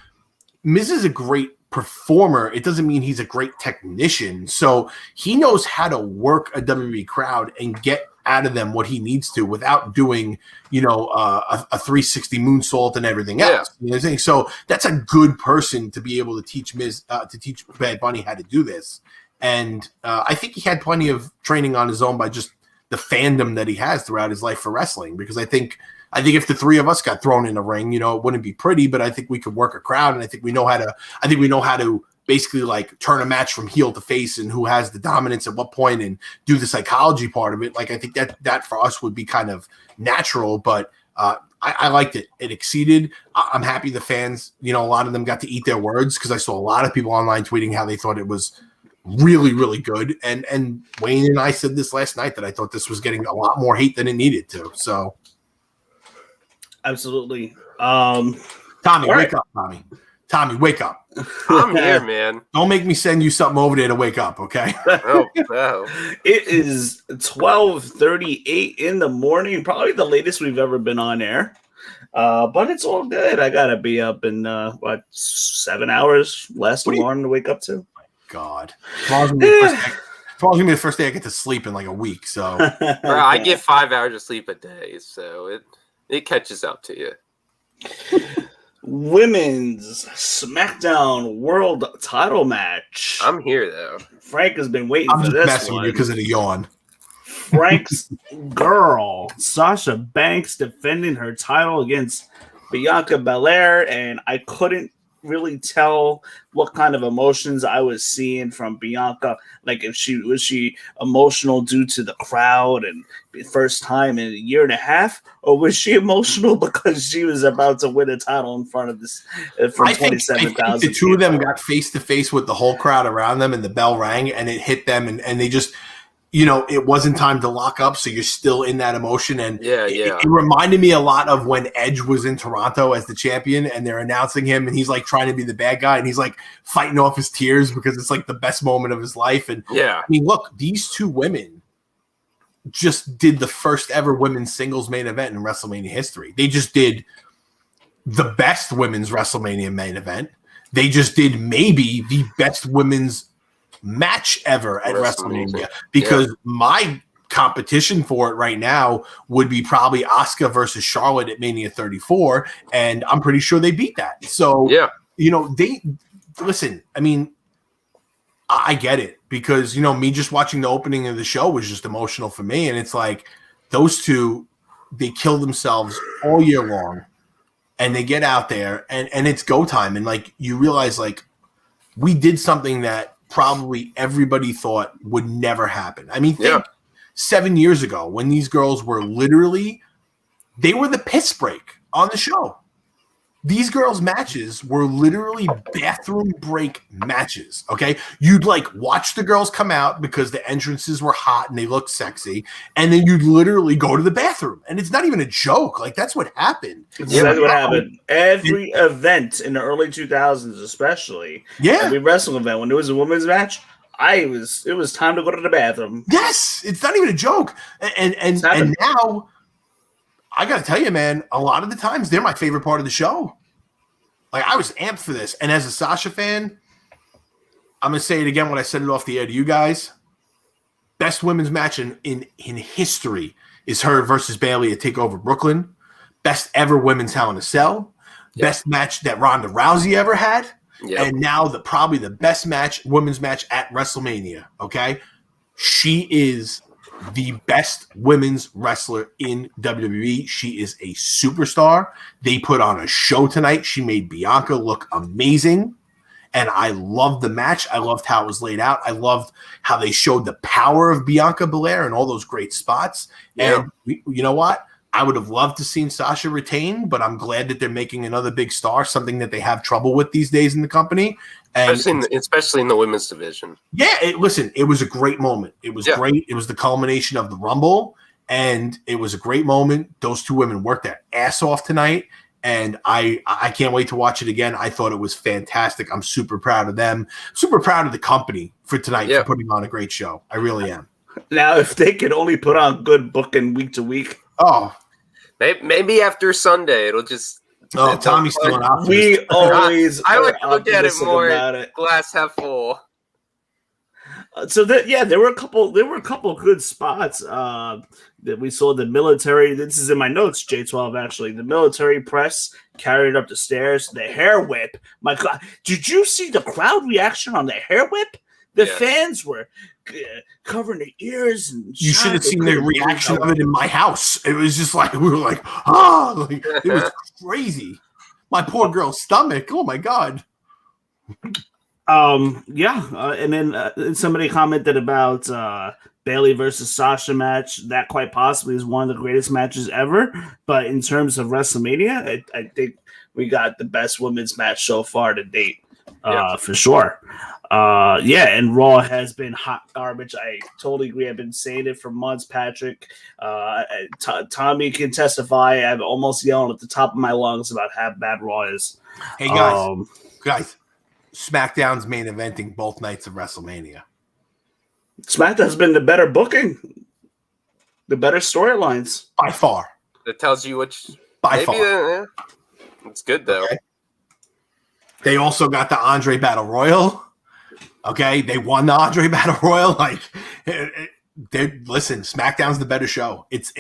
Speaker 3: Miz is a great performer. It doesn't mean he's a great technician. So he knows how to work a WWE crowd and get out of them what he needs to without doing, a 360 moonsault and everything else. You know what I'm saying? So that's a good person to be able to teach to teach Bad Bunny how to do this. And I think he had plenty of training on his own by just the fandom that he has throughout his life for wrestling. Because I think if the three of us got thrown in a ring, it wouldn't be pretty, but I think we could work a crowd, and I think we know how to basically like turn a match from heel to face and who has the dominance at what point and do the psychology part of it. Like, I think that for us would be kind of natural, but I liked it. It exceeded. I'm happy the fans, a lot of them got to eat their words, because I saw a lot of people online tweeting how they thought it was really, really good. And Wayne and I said this last night that I thought this was getting a lot more hate than it needed to. So.
Speaker 1: Absolutely.
Speaker 3: Tommy, wake up, Tommy. Tommy, wake up.
Speaker 2: I'm here, man.
Speaker 3: Don't make me send you something over there to wake up, okay?
Speaker 2: Oh, no.
Speaker 1: It is 12:38 in the morning, probably the latest we've ever been on air. But it's all good. I got to be up in, 7 hours last alarm to wake up to?
Speaker 3: Oh, my God. Tomorrow's going to be the first day I get to sleep in like a week, so.
Speaker 2: Bro, I get 5 hours of sleep a day, so it catches up to you.
Speaker 1: Women's SmackDown World Title match.
Speaker 2: I'm here though.
Speaker 1: Frank has been waiting for this
Speaker 3: messing
Speaker 1: one
Speaker 3: with you because of the yawn.
Speaker 1: Frank's girl Sasha Banks defending her title against Bianca Belair, and I couldn't really tell what kind of emotions I was seeing from Bianca. Like, if she was emotional due to the crowd and the first time in a year and a half, or was she emotional because she was about to win a title in front of this from 27,000?
Speaker 3: The two of them got face to face with the whole crowd around them, and the bell rang, and it hit them, and they just. It wasn't time to lock up, so you're still in that emotion. And it reminded me a lot of when Edge was in Toronto as the champion, and they're announcing him, and he's like trying to be the bad guy, and he's like fighting off his tears because it's like the best moment of his life. And I mean, look, these two women just did the first ever women's singles main event in WrestleMania history. They just did the best women's WrestleMania main event. They just did maybe the best women's match ever at WrestleMania, because my competition for it right now would be probably Asuka versus Charlotte at Mania 34, and I'm pretty sure they beat that. So they listen. I mean, I get it, because me just watching the opening of the show was just emotional for me, and it's like those two, they kill themselves all year long, and they get out there and it's go time, and like you realize like we did something that probably everybody thought would never happen. I mean, think 7 years ago when these girls were literally, they were the piss break on the show. These girls' matches were literally bathroom break matches, okay? You'd like watch the girls come out because the entrances were hot and they looked sexy, and then you'd literally go to the bathroom. And it's not even a joke. Like, that's what happened.
Speaker 1: That's what happened. Every event in the early 2000s, especially, every wrestling event, when there was a women's match, it was time to go to the bathroom.
Speaker 3: Yes, it's not even a joke. And now, I got to tell you, man, a lot of the times they're my favorite part of the show. Like, I was amped for this. And as a Sasha fan, I'm going to say it again when I said it off the air to you guys. Best women's match in history is her versus Bayley at TakeOver Brooklyn. Best ever women's Hell in a Cell. Yep. Best match that Ronda Rousey ever had. Yep. And now probably the best women's match at WrestleMania. Okay? She is the best women's wrestler in WWE. She is a superstar. They put on a show tonight. She made Bianca look amazing. And I loved the match. I loved how it was laid out. I loved how they showed the power of Bianca Belair and all those great spots. Yeah. And you know what? I would have loved to seen Sasha retain, but I'm glad that they're making another big star, something that they have trouble with these days in the company. And
Speaker 2: especially in the women's division.
Speaker 3: Yeah, it was a great moment. It was great. It was the culmination of the Rumble, and it was a great moment. Those two women worked their ass off tonight, and I can't wait to watch it again. I thought it was fantastic. I'm super proud of them. Super proud of the company for tonight for putting on a great show. I really am.
Speaker 1: Now, if they could only put on good booking week to week.
Speaker 3: Oh.
Speaker 2: Maybe after Sunday, it'll just...
Speaker 3: Oh, Tommy's still an optimist.
Speaker 1: We always
Speaker 2: I like to look at it more glass half full.
Speaker 1: There were a couple good spots that we saw. The military. This is in my notes, J12. Actually, the military press carried up the stairs. The hair whip. My God, did you see the crowd reaction on the hair whip? The fans were covering their ears. And
Speaker 3: you should have seen the reaction of it in my house. It was just like, we were like, like, it was crazy. My poor girl's stomach. Oh, my God.
Speaker 1: And then somebody commented about Bayley versus Sasha match. That quite possibly is one of the greatest matches ever. But in terms of WrestleMania, I think we got the best women's match so far to date, for sure. And Raw has been hot garbage. I totally agree. I've been saying it for months, Patrick. Tommy can testify. I'm almost yelling at the top of my lungs about how bad Raw is.
Speaker 3: Hey, guys, SmackDown's main eventing both nights of WrestleMania.
Speaker 1: SmackDown's been the better booking, the better storylines.
Speaker 3: By far.
Speaker 2: That tells you which...
Speaker 3: By far.
Speaker 2: It's good, though.
Speaker 3: Okay. They also got the Andre Battle Royal. Okay, they won the Andre Battle Royal. Like, listen, SmackDown's the better show. It's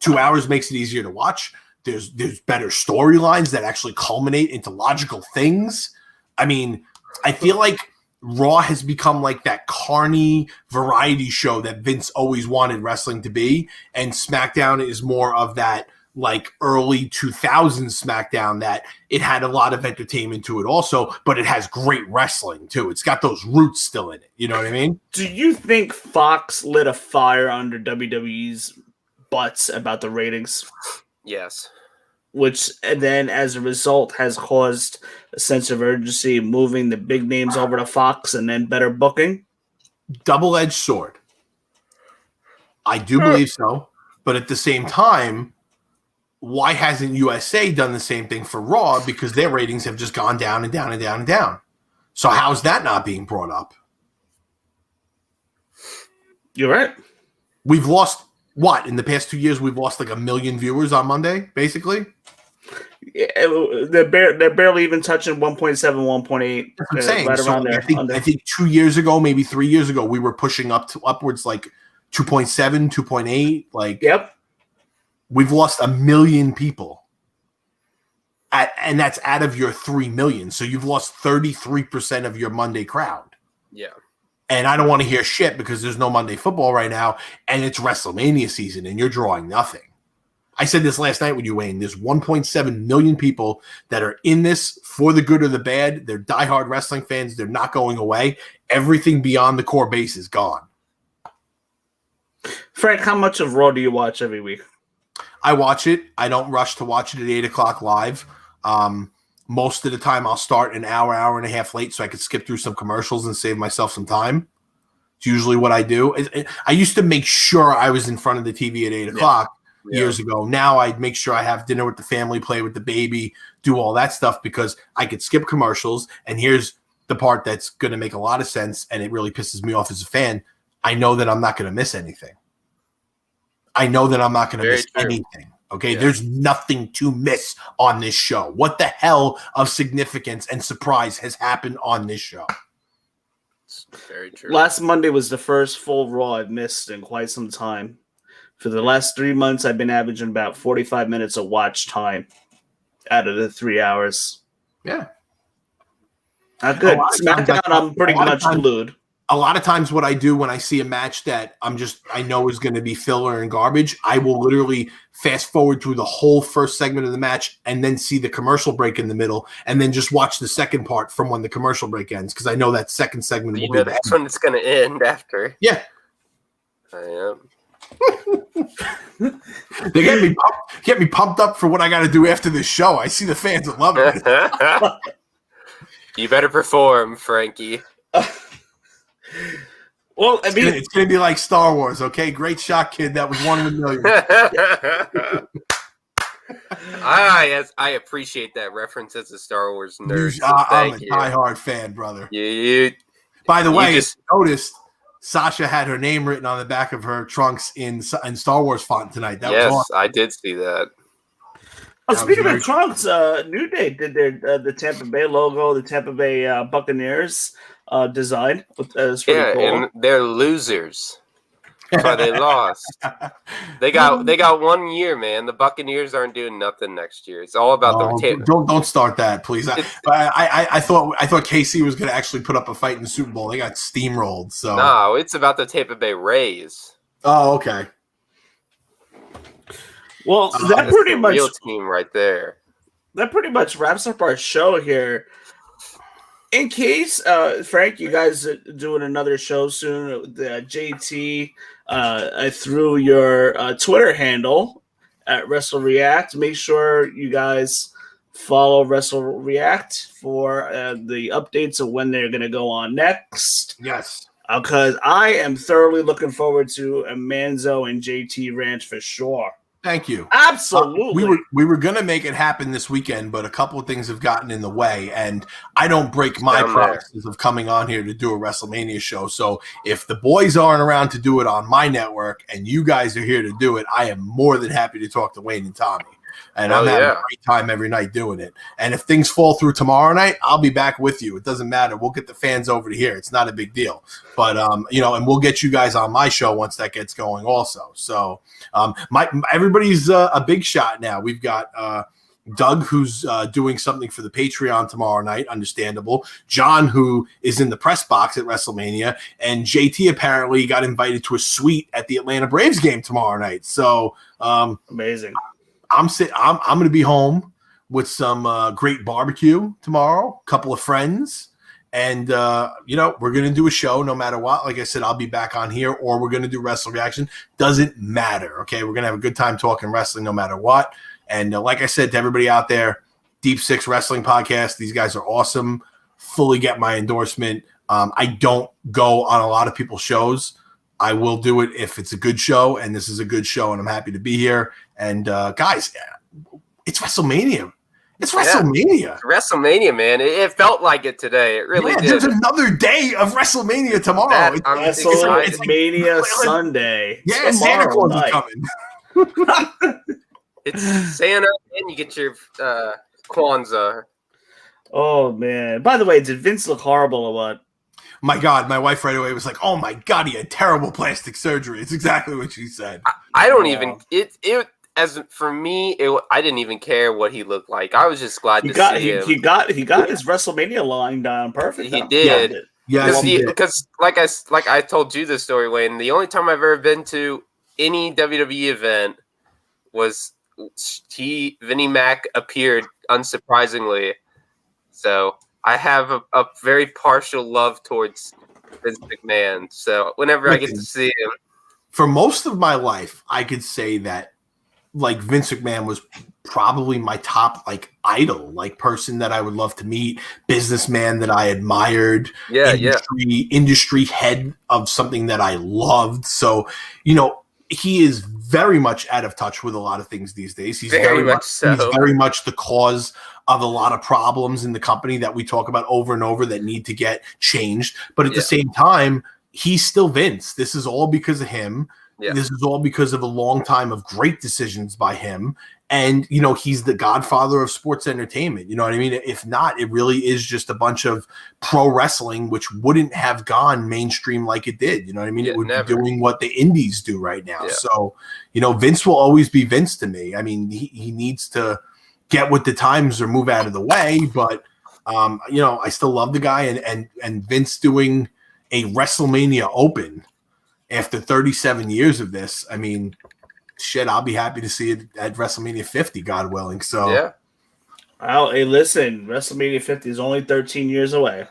Speaker 3: 2 hours makes it easier to watch. There's better storylines that actually culminate into logical things. I mean, I feel like Raw has become like that carny variety show that Vince always wanted wrestling to be, and SmackDown is more of that like early 2000s SmackDown that it had a lot of entertainment to it also, but it has great wrestling too. It's got those roots still in it. You know what I mean?
Speaker 1: Do you think Fox lit a fire under WWE's butts about the ratings?
Speaker 2: Yes.
Speaker 1: Which then as a result has caused a sense of urgency moving the big names over to Fox and then better booking?
Speaker 3: Double-edged sword. I do believe so. But at the same time, why hasn't USA done the same thing for Raw? Because their ratings have just gone down and down and down and down. So how's that not being brought up?
Speaker 1: You're right.
Speaker 3: We've lost, what? In the past 2 years, we've lost like 1 million viewers on Monday, basically?
Speaker 1: Yeah, they're barely even touching 1.7, 1.8.
Speaker 3: That's what I'm saying.
Speaker 1: Right around there.
Speaker 3: I think 2 years ago, maybe 3 years ago, we were pushing upwards like 2.7, 2.8. Like,
Speaker 1: yep.
Speaker 3: We've lost 1 million people. And that's out of your 3 million. So you've lost 33% of your Monday crowd.
Speaker 2: Yeah.
Speaker 3: And I don't want to hear shit because there's no Monday football right now. And it's WrestleMania season and you're drawing nothing. I said this last night with you, Wayne. There's 1.7 million people that are in this for the good or the bad. They're diehard wrestling fans. They're not going away. Everything beyond the core base is gone.
Speaker 1: Frank, how much of Raw do you watch every week?
Speaker 3: I watch it. I don't rush to watch it at 8 o'clock live. Most of the time, I'll start an hour and a half late so I could skip through some commercials and save myself some time. It's usually what I do. I used to make sure I was in front of the TV at 8 o'clock years ago. Now I make sure I have dinner with the family, play with the baby, do all that stuff because I could skip commercials. And here's the part that's going to make a lot of sense, and it really pisses me off as a fan. I know that I'm not going to miss anything. Anything. Okay, there's nothing to miss on this show. What the hell of significance and surprise has happened on this show?
Speaker 2: It's very true.
Speaker 1: Last Monday was the first full Raw I've missed in quite some time. For the last 3 months, I've been averaging about 45 minutes of watch time out of the 3 hours.
Speaker 3: Yeah.
Speaker 1: Not good. SmackDown, I'm pretty much glued.
Speaker 3: A lot of times what I do when I see a match that I know is going to be filler and garbage, I will literally fast forward through the whole first segment of the match and then see the commercial break in the middle and then just watch the second part from when the commercial break ends because I know that second segment will be
Speaker 2: that's when it's going to end after.
Speaker 3: Yeah.
Speaker 2: I am.
Speaker 3: They get me pumped up for what I got to do after this show. I see the fans that love it.
Speaker 2: You better perform, Frankie.
Speaker 1: Well, I mean,
Speaker 3: it's going to be like Star Wars, okay? Great shot, kid. That was 1 in a million.
Speaker 2: I appreciate that reference as a Star Wars nerd.
Speaker 3: I'm a diehard fan, brother. By the way, noticed Sasha had her name written on the back of her trunks in Star Wars font tonight. That was awesome.
Speaker 2: I did see that.
Speaker 1: Speaking of trunks, New Day did the Tampa Bay logo, the Tampa Bay Buccaneers design. That's pretty cool.
Speaker 2: And they're losers. That's why they lost. They got 1 year, man. The Buccaneers aren't doing nothing next year. It's all about the
Speaker 3: Don't start that, please. I thought KC was going to actually put up a fight in the Super Bowl. They got steamrolled. So
Speaker 2: no, it's about the Tampa Bay Rays.
Speaker 3: Oh, okay.
Speaker 1: Well, that pretty much
Speaker 2: real team right there.
Speaker 1: That pretty much wraps up our show here. In case, Frank, you guys are doing another show soon. JT, through your Twitter handle at WrestleReact. Make sure you guys follow WrestleReact for the updates of when they're going to go on next.
Speaker 3: Yes.
Speaker 1: Because I am thoroughly looking forward to a Manzo and JT rant for sure.
Speaker 3: Thank you.
Speaker 1: Absolutely.
Speaker 3: We were going to make it happen this weekend, but a couple of things have gotten in the way, and I don't break my promises of coming on here to do a WrestleMania show. So if the boys aren't around to do it on my network and you guys are here to do it, I am more than happy to talk to Wayne and Tommy. And I'm having a great time every night doing it. And if things fall through tomorrow night, I'll be back with you. It doesn't matter. We'll get the fans over to here. It's not a big deal. But, and we'll get you guys on my show once that gets going also. So everybody's a big shot now. We've got Doug, who's doing something for the Patreon tomorrow night, understandable. John, who is in the press box at WrestleMania. And JT apparently got invited to a suite at the Atlanta Braves game tomorrow night. So
Speaker 1: amazing.
Speaker 3: I'm going to be home with some great barbecue tomorrow, a couple of friends, and we're going to do a show no matter what. Like I said, I'll be back on here, or we're going to do Wrestle Reaction. Doesn't matter, okay? We're going to have a good time talking wrestling no matter what. And like I said to everybody out there, Deep Six Wrestling Podcast, these guys are awesome. Fully get my endorsement. I don't go on a lot of people's shows. I will do it if it's a good show, and this is a good show, and I'm happy to be here. And guys, it's WrestleMania. It's WrestleMania.
Speaker 2: WrestleMania, man. It felt like it today. It really did.
Speaker 3: There's another day of WrestleMania tomorrow.
Speaker 1: It's WrestleMania Sunday.
Speaker 3: Yeah, Santa Claus is coming.
Speaker 2: It's Santa, and you get your Kwanzaa.
Speaker 1: Oh, man. By the way, did Vince look horrible or what?
Speaker 3: My God, my wife right away was like, "Oh my God, he had terrible plastic surgery." It's exactly what she said.
Speaker 2: I don't even as for me, I didn't even care what he looked like. I was just glad to see him.
Speaker 1: He got his WrestleMania line down perfect.
Speaker 2: He did.
Speaker 3: Yes, he did.
Speaker 2: Because like I told you this story, Wayne. The only time I've ever been to any WWE event was Vinnie Mac appeared unsurprisingly. So I have a very partial love towards Vince McMahon. So whenever I get to see him.
Speaker 3: For most of my life, I could say that like Vince McMahon was probably my top like idol, like person that I would love to meet, businessman that I admired, industry head of something that I loved. So, you know, he is very much out of touch with a lot of things these days. He's very much the cause of a lot of problems in the company that we talk about over and over that need to get changed. But at the same time, he's still Vince. This is all because of him. Yeah. This is all because of a long time of great decisions by him. And, you know, he's the godfather of sports entertainment. You know what I mean? If not, it really is just a bunch of pro wrestling, which wouldn't have gone mainstream like it did. You know what I mean? It would be doing what the indies do right now. Yeah. So, you know, Vince will always be Vince to me. I mean, he needs to get with the times or move out of the way. But, you know, I still love the guy. And Vince doing a WrestleMania Open after 37 years of this, I mean, shit, I'll be happy to see it at WrestleMania 50, God willing. So,
Speaker 1: yeah. Well, hey, listen, WrestleMania 50 is only 13 years away.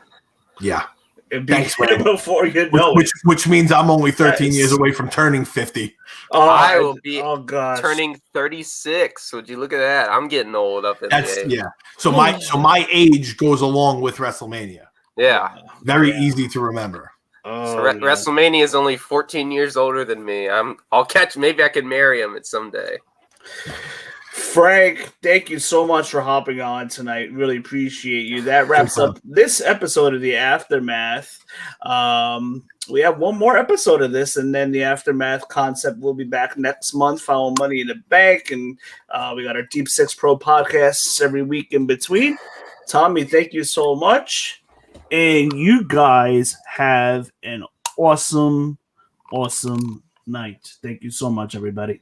Speaker 3: Yeah.
Speaker 1: Thanks, man. Before you know it.
Speaker 3: Which means I'm only 13 years away from turning 50.
Speaker 2: I will be turning 36. Would you look at that? I'm getting old up in the age.
Speaker 3: Yeah. So my age goes along with WrestleMania.
Speaker 2: Yeah.
Speaker 3: Very easy to remember.
Speaker 2: So WrestleMania is only 14 years older than me. I'll catch. Maybe I can marry him at someday.
Speaker 1: Frank, thank you so much for hopping on tonight. Really appreciate you. That wraps up this episode of the Aftermath. We have one more episode of this, and then the Aftermath concept will be back next month, following Money in the Bank, and we got our Deep Six Pro podcasts every week in between. Tommy, thank you so much. And you guys have an awesome, awesome night. Thank you so much, everybody.